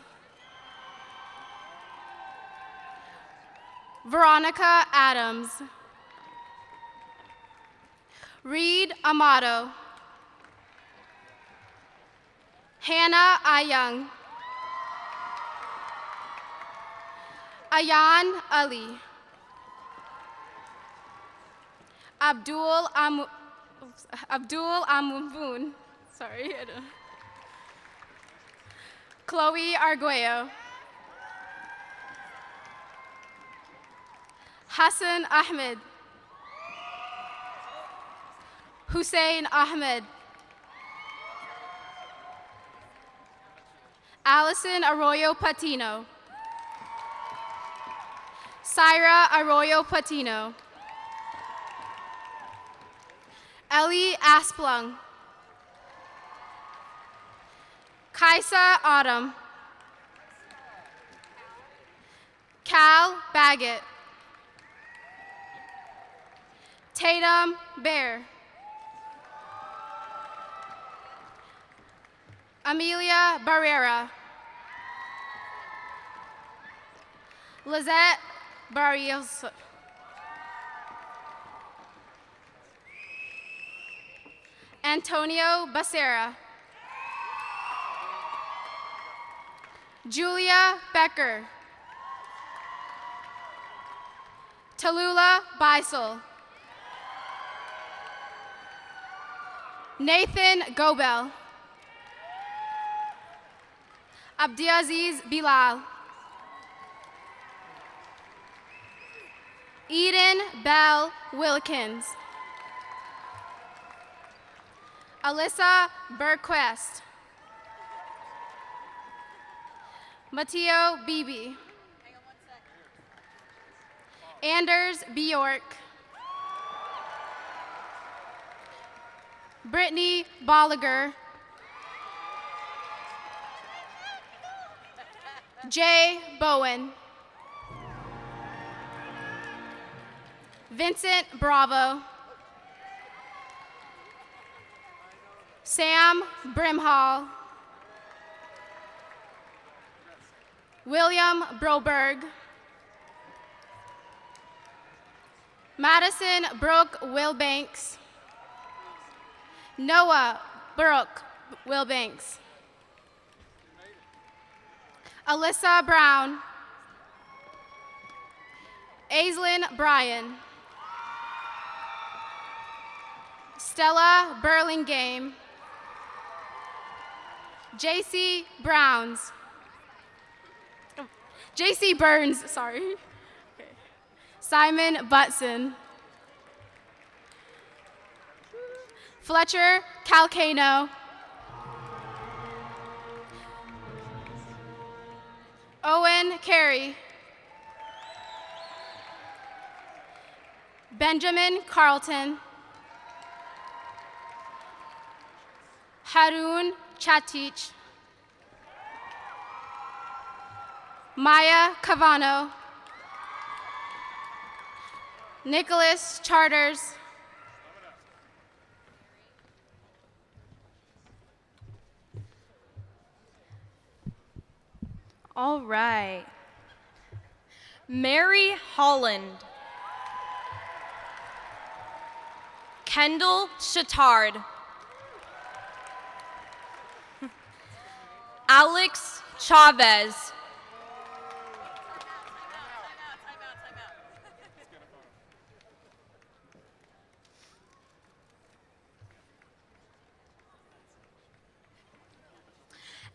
Veronica Adams. Reed Amato. Hannah Ayung. Ayan Ali. Abdul Amuboon. Sorry. Chloe Arguello. Hassan Ahmed. Hussein Ahmed. Allison Arroyo Patino. Syra Arroyo Patino. Ellie Asplung. Kaisa Autumn. Cal Baggett. Tatum Bear. Amelia Barrera. Lizette Barrios. Antonio Becerra. Julia Becker. Tallulah Beisel. Nathan Gobel. Abdiaziz Bilal. Eden Bell Wilkins. Alyssa Burquest. Mateo Beebe. Anders Bjork. Brittany Bolliger. Jay Bowen. Vincent Bravo. Sam Brimhall. William Broberg. Madison Brooke Wilbanks. Noah Brooke Wilbanks. Alyssa Brown. Aislinn Bryan. Stella Burlingame. JC Browns. JC Burns, sorry. Okay. Simon Butson. Fletcher Calcano. Colin Carey. Benjamin Carlton. Harun Chatich. Maya Cavano. Nicholas Charters. All right. Mary Holland. Kendall Chittard. Alex Chavez.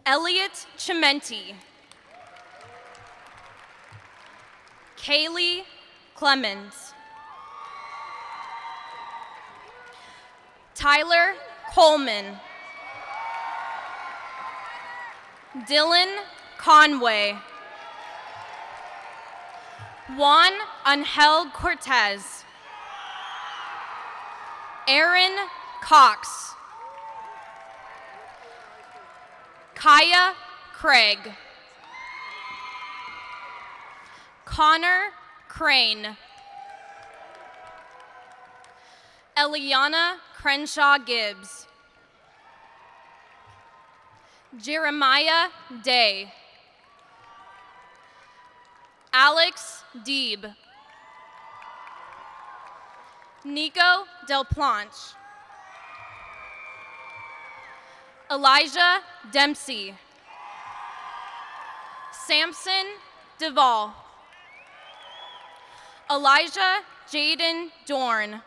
Elliot Chimenti. Kaylee Clemens. Tyler Coleman. Dylan Conway. Juan Angel Cortez. Aaron Cox. Kaya Craig. Connor Crane. Eliana Crenshaw Gibbs. Jeremiah Day. Alex Deeb. Nico Del Planche. Elijah Dempsey. Samson Duvall. Elijah Jaden Dorn.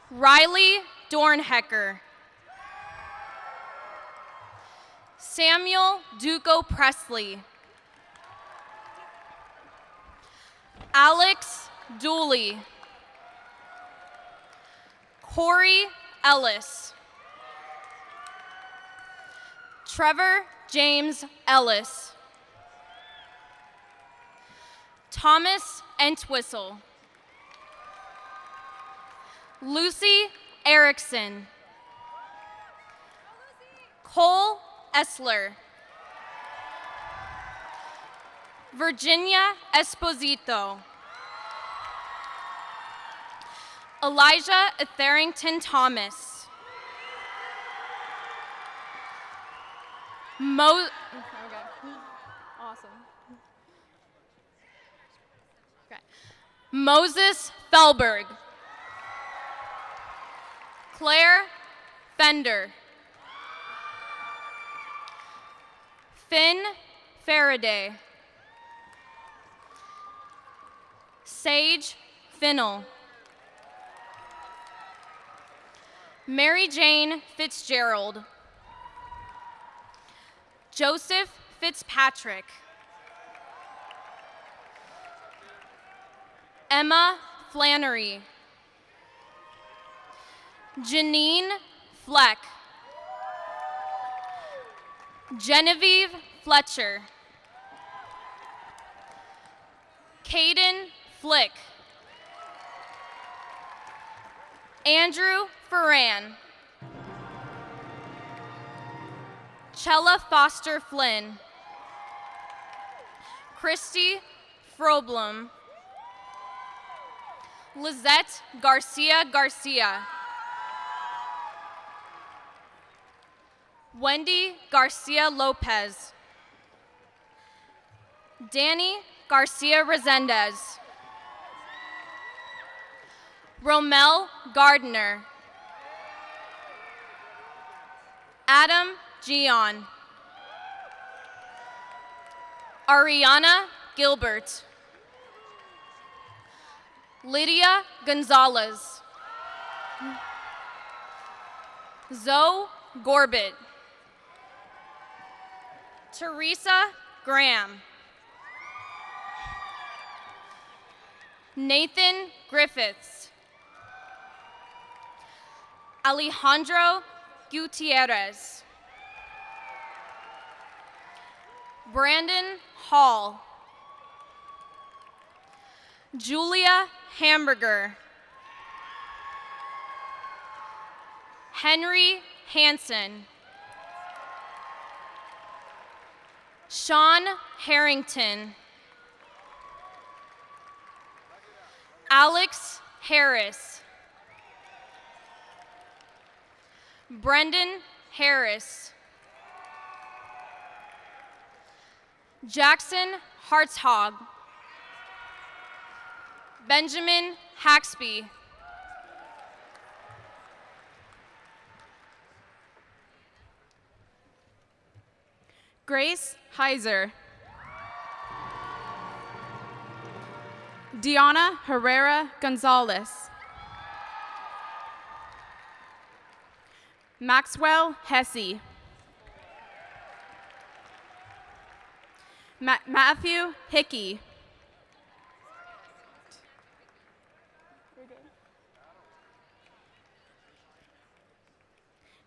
Riley Dornhecker. Samuel Duco Presley. Alex Dooley. Corey Ellis. Trevor James Ellis. Thomas Entwistle. Lucy Erickson. Cole Essler. Virginia Esposito. Elijah Etherington Thomas. Awesome. Okay. Moses Felberg. Claire Fender. Finn Faraday. Sage Finnell. Mary Jane Fitzgerald. Joseph Fitzpatrick. Emma Flannery. Janine Fleck. Genevieve Fletcher. Caden Flick. Andrew Ferran. Chella Foster Flynn. Christy Froblum. Lizette Garcia Garcia. Wendy Garcia Lopez. Danny Garcia Resendez. Romel Gardner. Adam Gion. Ariana Gilbert. Lydia Gonzalez. Zoe Gorbett. Teresa Graham. Nathan Griffiths. Alejandro Gutierrez. Brandon Hall. Julia Hamburger. Henry Hansen. Sean Harrington. Alex Harris. Brendan Harris. Jackson Hartshog. Benjamin Haxby. Grace Heiser. Diana Herrera Gonzalez. Maxwell Hesse. Matthew Hickey.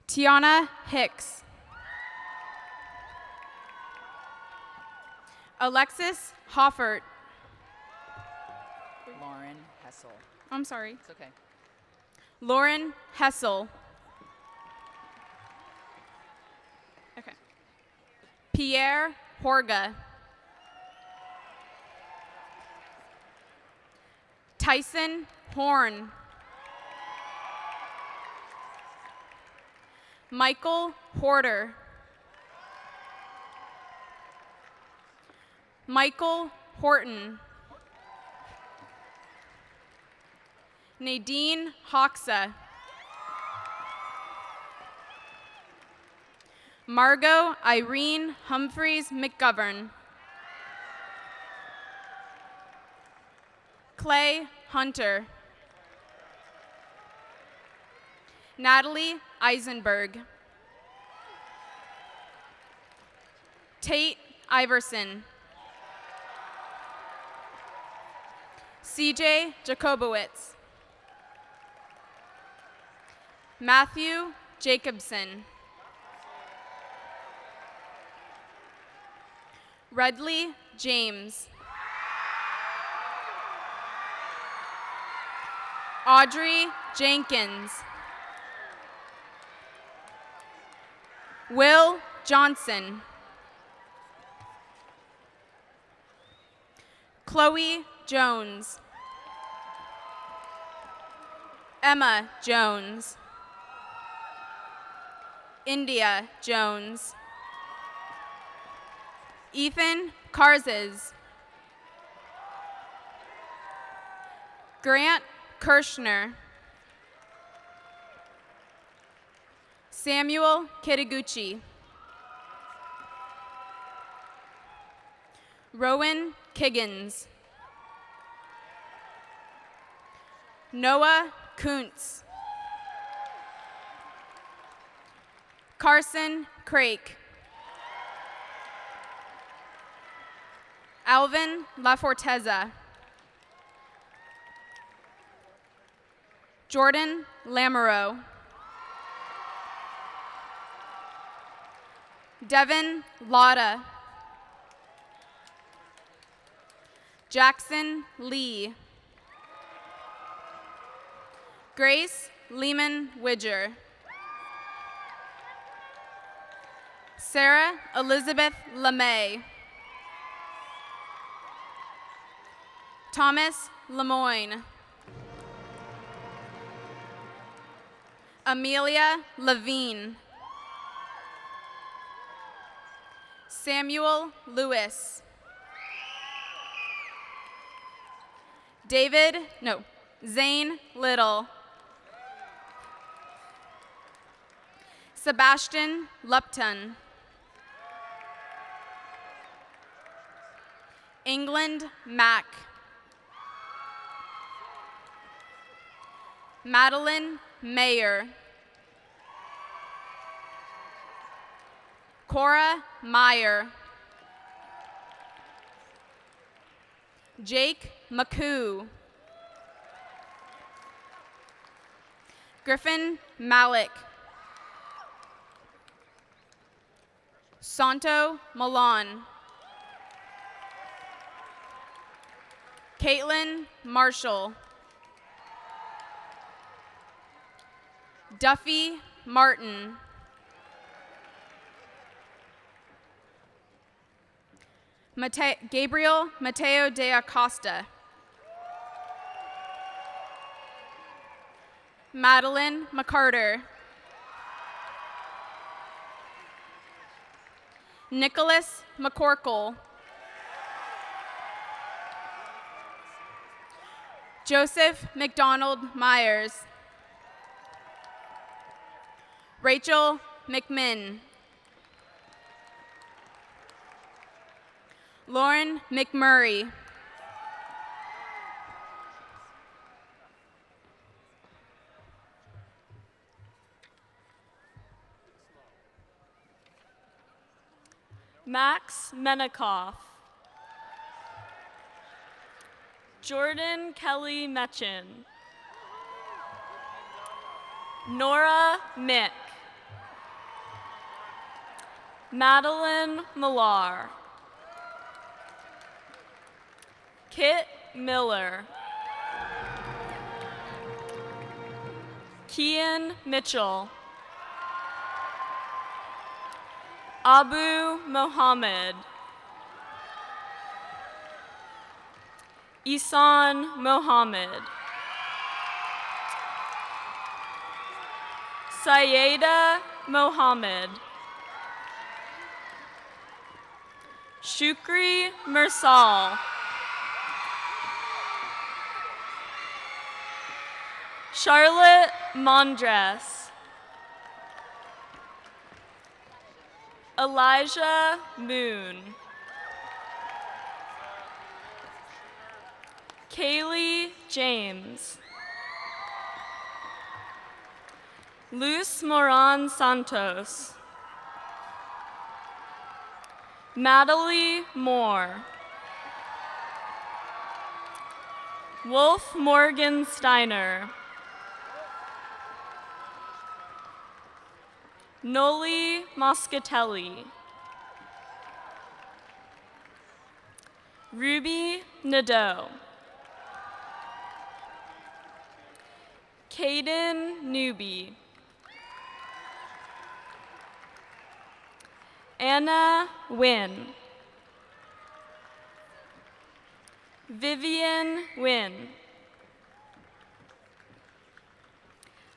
Tiana Hicks. Alexis Hoffert. Lauren Hessel. I'm sorry. It's okay. Lauren Hessel. Okay. Pierre Horga. Tyson Horn. Michael Horter. Michael Horton. Nadine Hoxa. Margot Irene Humphreys McGovern. Clay Hunter. Natalie Eisenberg. Tate Iverson. CJ Jacobowitz. Matthew Jacobson. Redley James. Audrey Jenkins. Will Johnson. Chloe Jones. Emma Jones. India Jones. Ethan Karzes. Grant Kirschner. Samuel Kitaguchi. Rowan Kiggins. Noah Kuntz. Carson Crake. Alvin Laforteza. Jordan Lamoureux. Devin Lotta. Jackson Lee. Grace Lehman Widger. Sarah Elizabeth LeMay. Thomas Lemoyne. Amelia Levine. Samuel Lewis. Zane Little. Sebastian Lupton. England Mack. Madeline Mayer. Cora Meyer. Jake McCoo. Griffin Malik. Santo Milan. Caitlin Marshall. Duffy Martin. Gabriel Mateo de Acosta. Madeline McCarter. Nicholas McCorkle. Joseph McDonald Myers. Rachel McMinn. Lauren McMurray. Max Menikoff. Jordan Kelly Metchin. Nora Mick. Madeline Millar. Kit Miller. Kian Mitchell. Abu Mohammed. Isan Mohammed. Sayeda Mohammed. Shukri Mursal. Charlotte Mondres. Elijah Moon. Kaylee James. Luz Moran Santos. Natalie Moore. Wolf Morgan Steiner. Noli Moscatelli. Ruby Nadeau. Caden Newby. Anna Wynn. Vivian Wynn.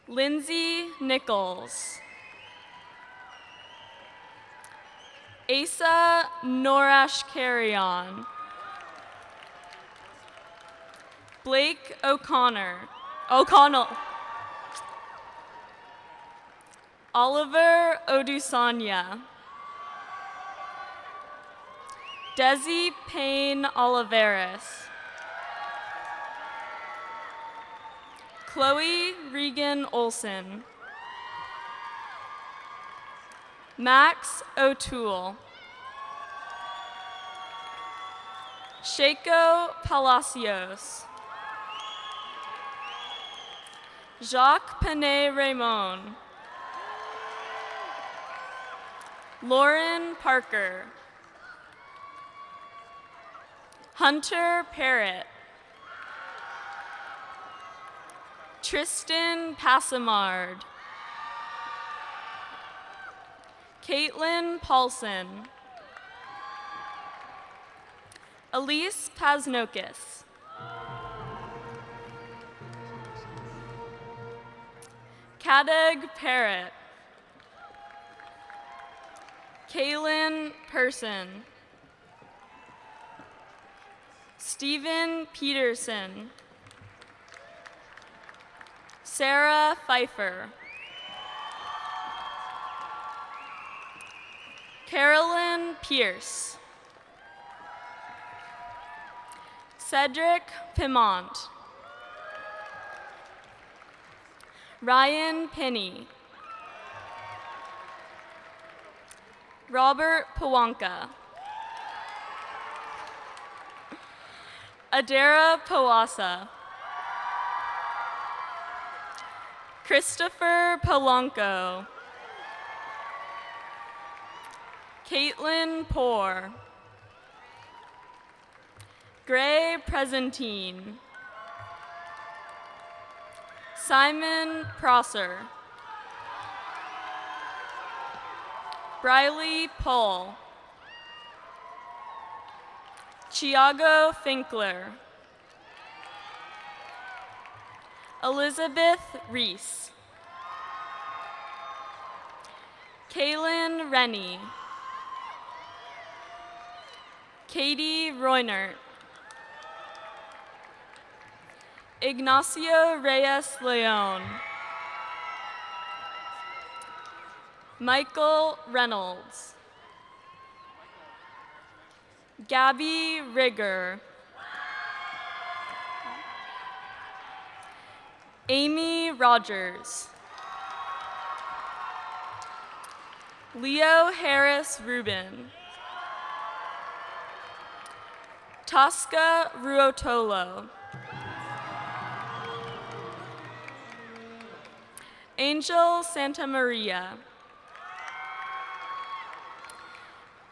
Lindsay Nichols. Asa Norash Carrion. Blake O'Connell. Oliver Odusanya. Desi Payne Oliveris. Chloe Regan Olson. Max O'Toole. Shaco Palacios. Jacques Panay Raymond. Lauren Parker. Hunter Parrott. Tristan Passamard. Caitlin Paulson. Elise Paznokis. Kadeg Parrott. Kaylin Person. Stephen Peterson. Sarah Pfeiffer. Carolyn Pierce. Cedric Pimont. Ryan Penny. Robert Pawanka. Adara Pawasa. Christopher Polanco. Caitlin Poor. Gray Presentine. Simon Prosser. Briley Pohl. Chiago Finkler. Elizabeth Reese. Kaylin Rennie. Katie Roynert. Ignacio Reyes Leon. Michael Reynolds. Gabby Rigger. Amy Rogers. Leo Harris Rubin. Tosca Ruotolo. Angel Santa Maria.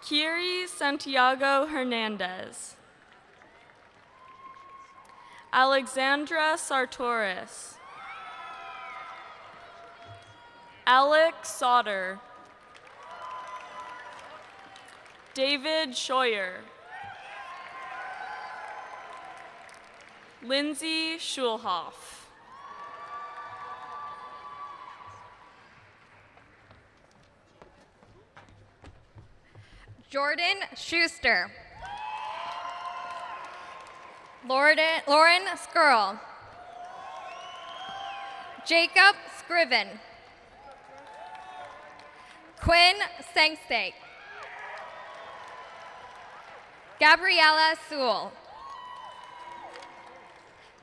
Kiri Santiago Hernandez. Alexandra Sartoris. Alex Sauter. David Scheuer. Lindsay Schulhoff. Jordan Schuster. Lauren Skrull. Jacob Scriven. Quinn Sangstake. Gabriella Sewell.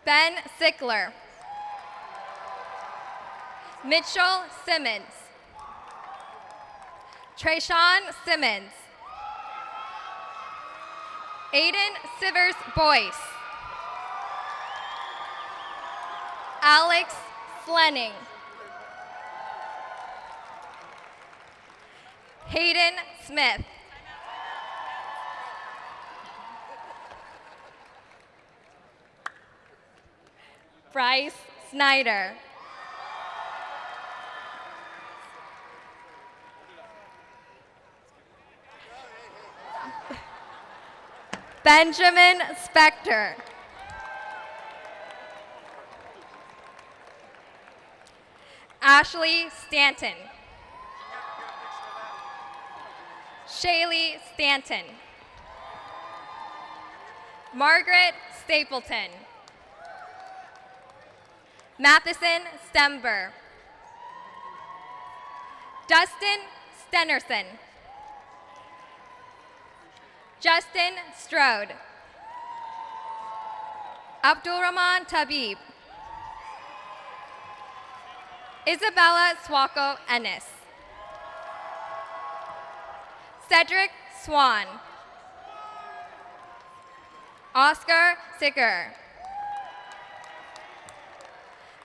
Ben Sickler. Mitchell Simmons. Trayshawn Simmons. Aiden Sivers Boyce. Alex Flenning. Hayden Smith. Bryce Snyder. Benjamin Spector. Ashley Stanton. Shaylee Stanton. Margaret Stapleton. Matheson Stember. Dustin Stenerson. Justin Strode. Abdulrahman Tabib. Isabella Swako Ennis. Cedric Swan. Oscar Sicker.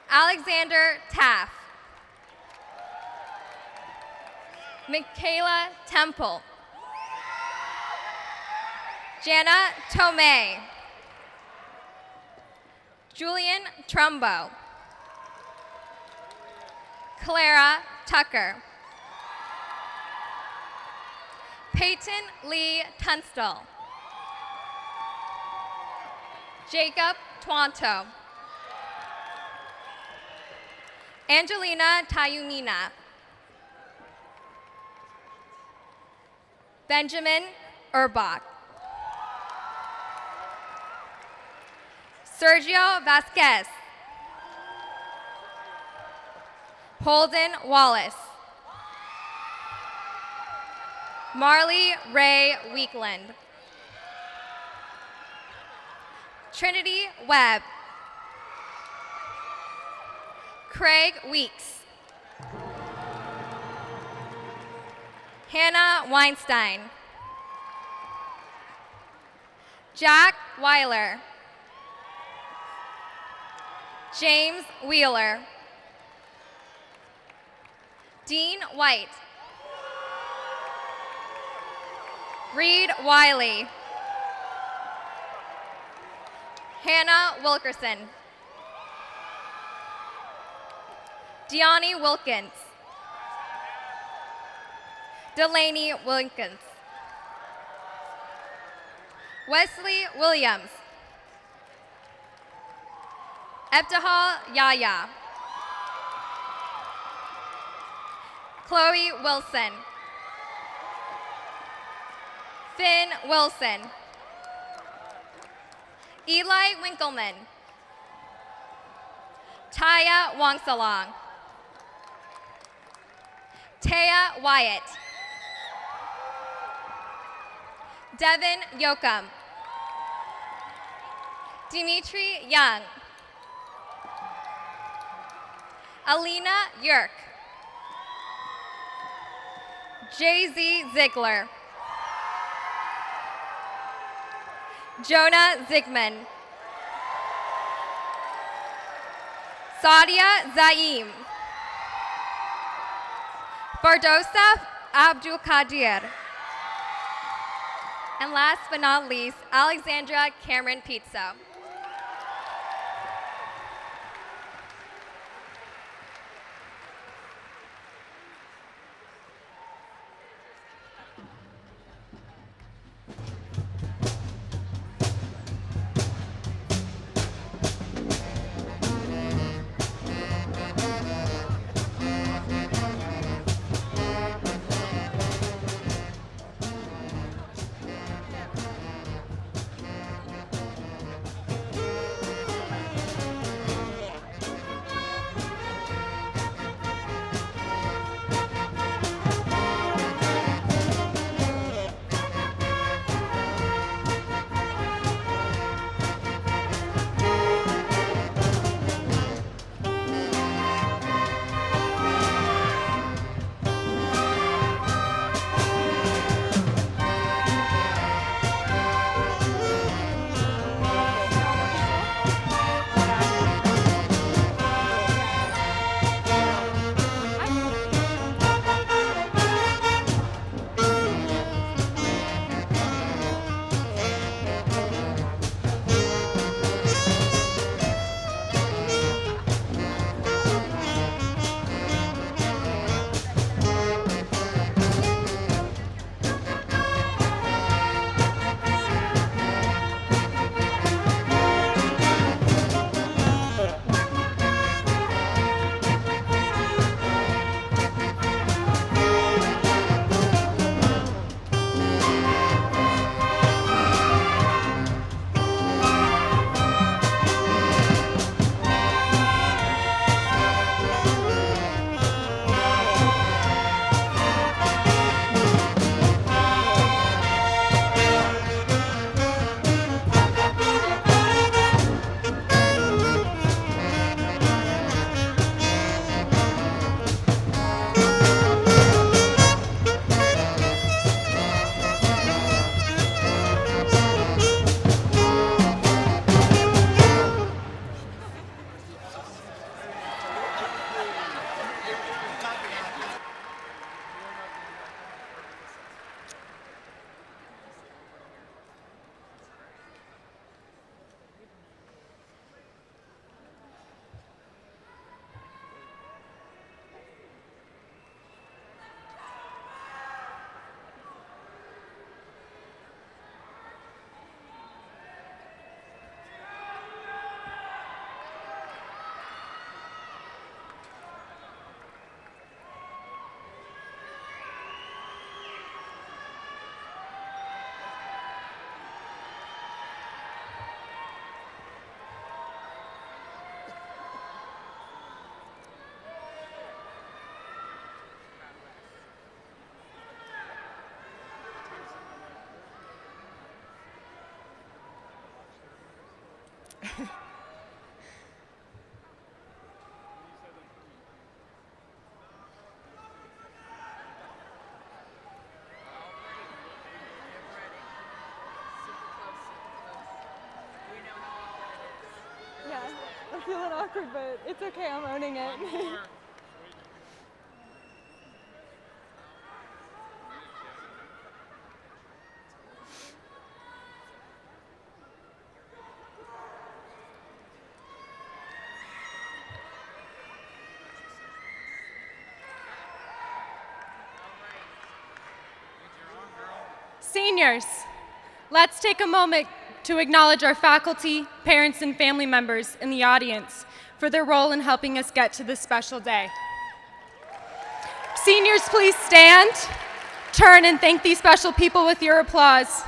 Alexander Taff. Michaela Temple. Jana Tomei. Julian Trumbo. Clara Tucker. Peyton Lee Tunstall. Jacob Twanto. Angelina Tayumina. Benjamin Urbach. Sergio Vasquez. Holden Wallace. Marley Ray Weekland. Trinity Webb. Craig Weeks. Hannah Weinstein. Jack Weiler. James Wheeler. Dean White. Reed Wiley. Hannah Wilkerson. Deani Wilkins. Delaney Wilkins. Wesley Williams. Ebtahal Yahya. Chloe Wilson. Finn Wilson. Eli Winkleman. Taya Wongsalong. Taya Wyatt. Devin Yokum. Dimitri Young. Alina Yerk. Jay-Z Ziegler. Jonah Zigman. Sadia Zaim. Fardosa Abdul Qadir. And last but not least, Alexandra Cameron Pizzo. I'm feeling awkward, but it's okay, I'm owning it. Seniors, let's take a moment to acknowledge our faculty, parents, and family members in the audience for their role in helping us get to this special day. Seniors, please stand, turn, and thank these special people with your applause.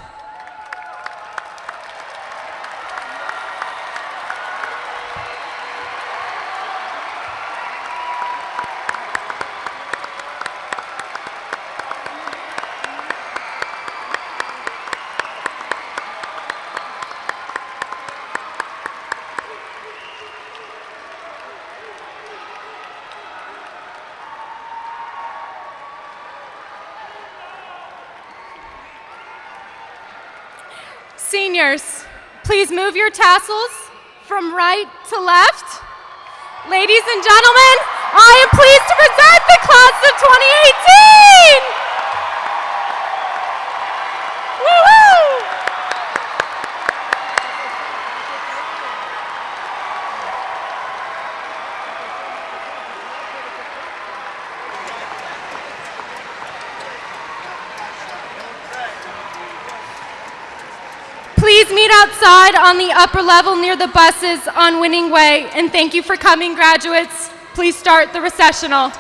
Seniors, please move your tassels from right to left. Ladies and gentlemen, I am pleased to present the class of 2018! Woo-hoo! Please meet outside on the upper level near the buses on Winning Way, and thank you for coming, graduates. Please start the recessional.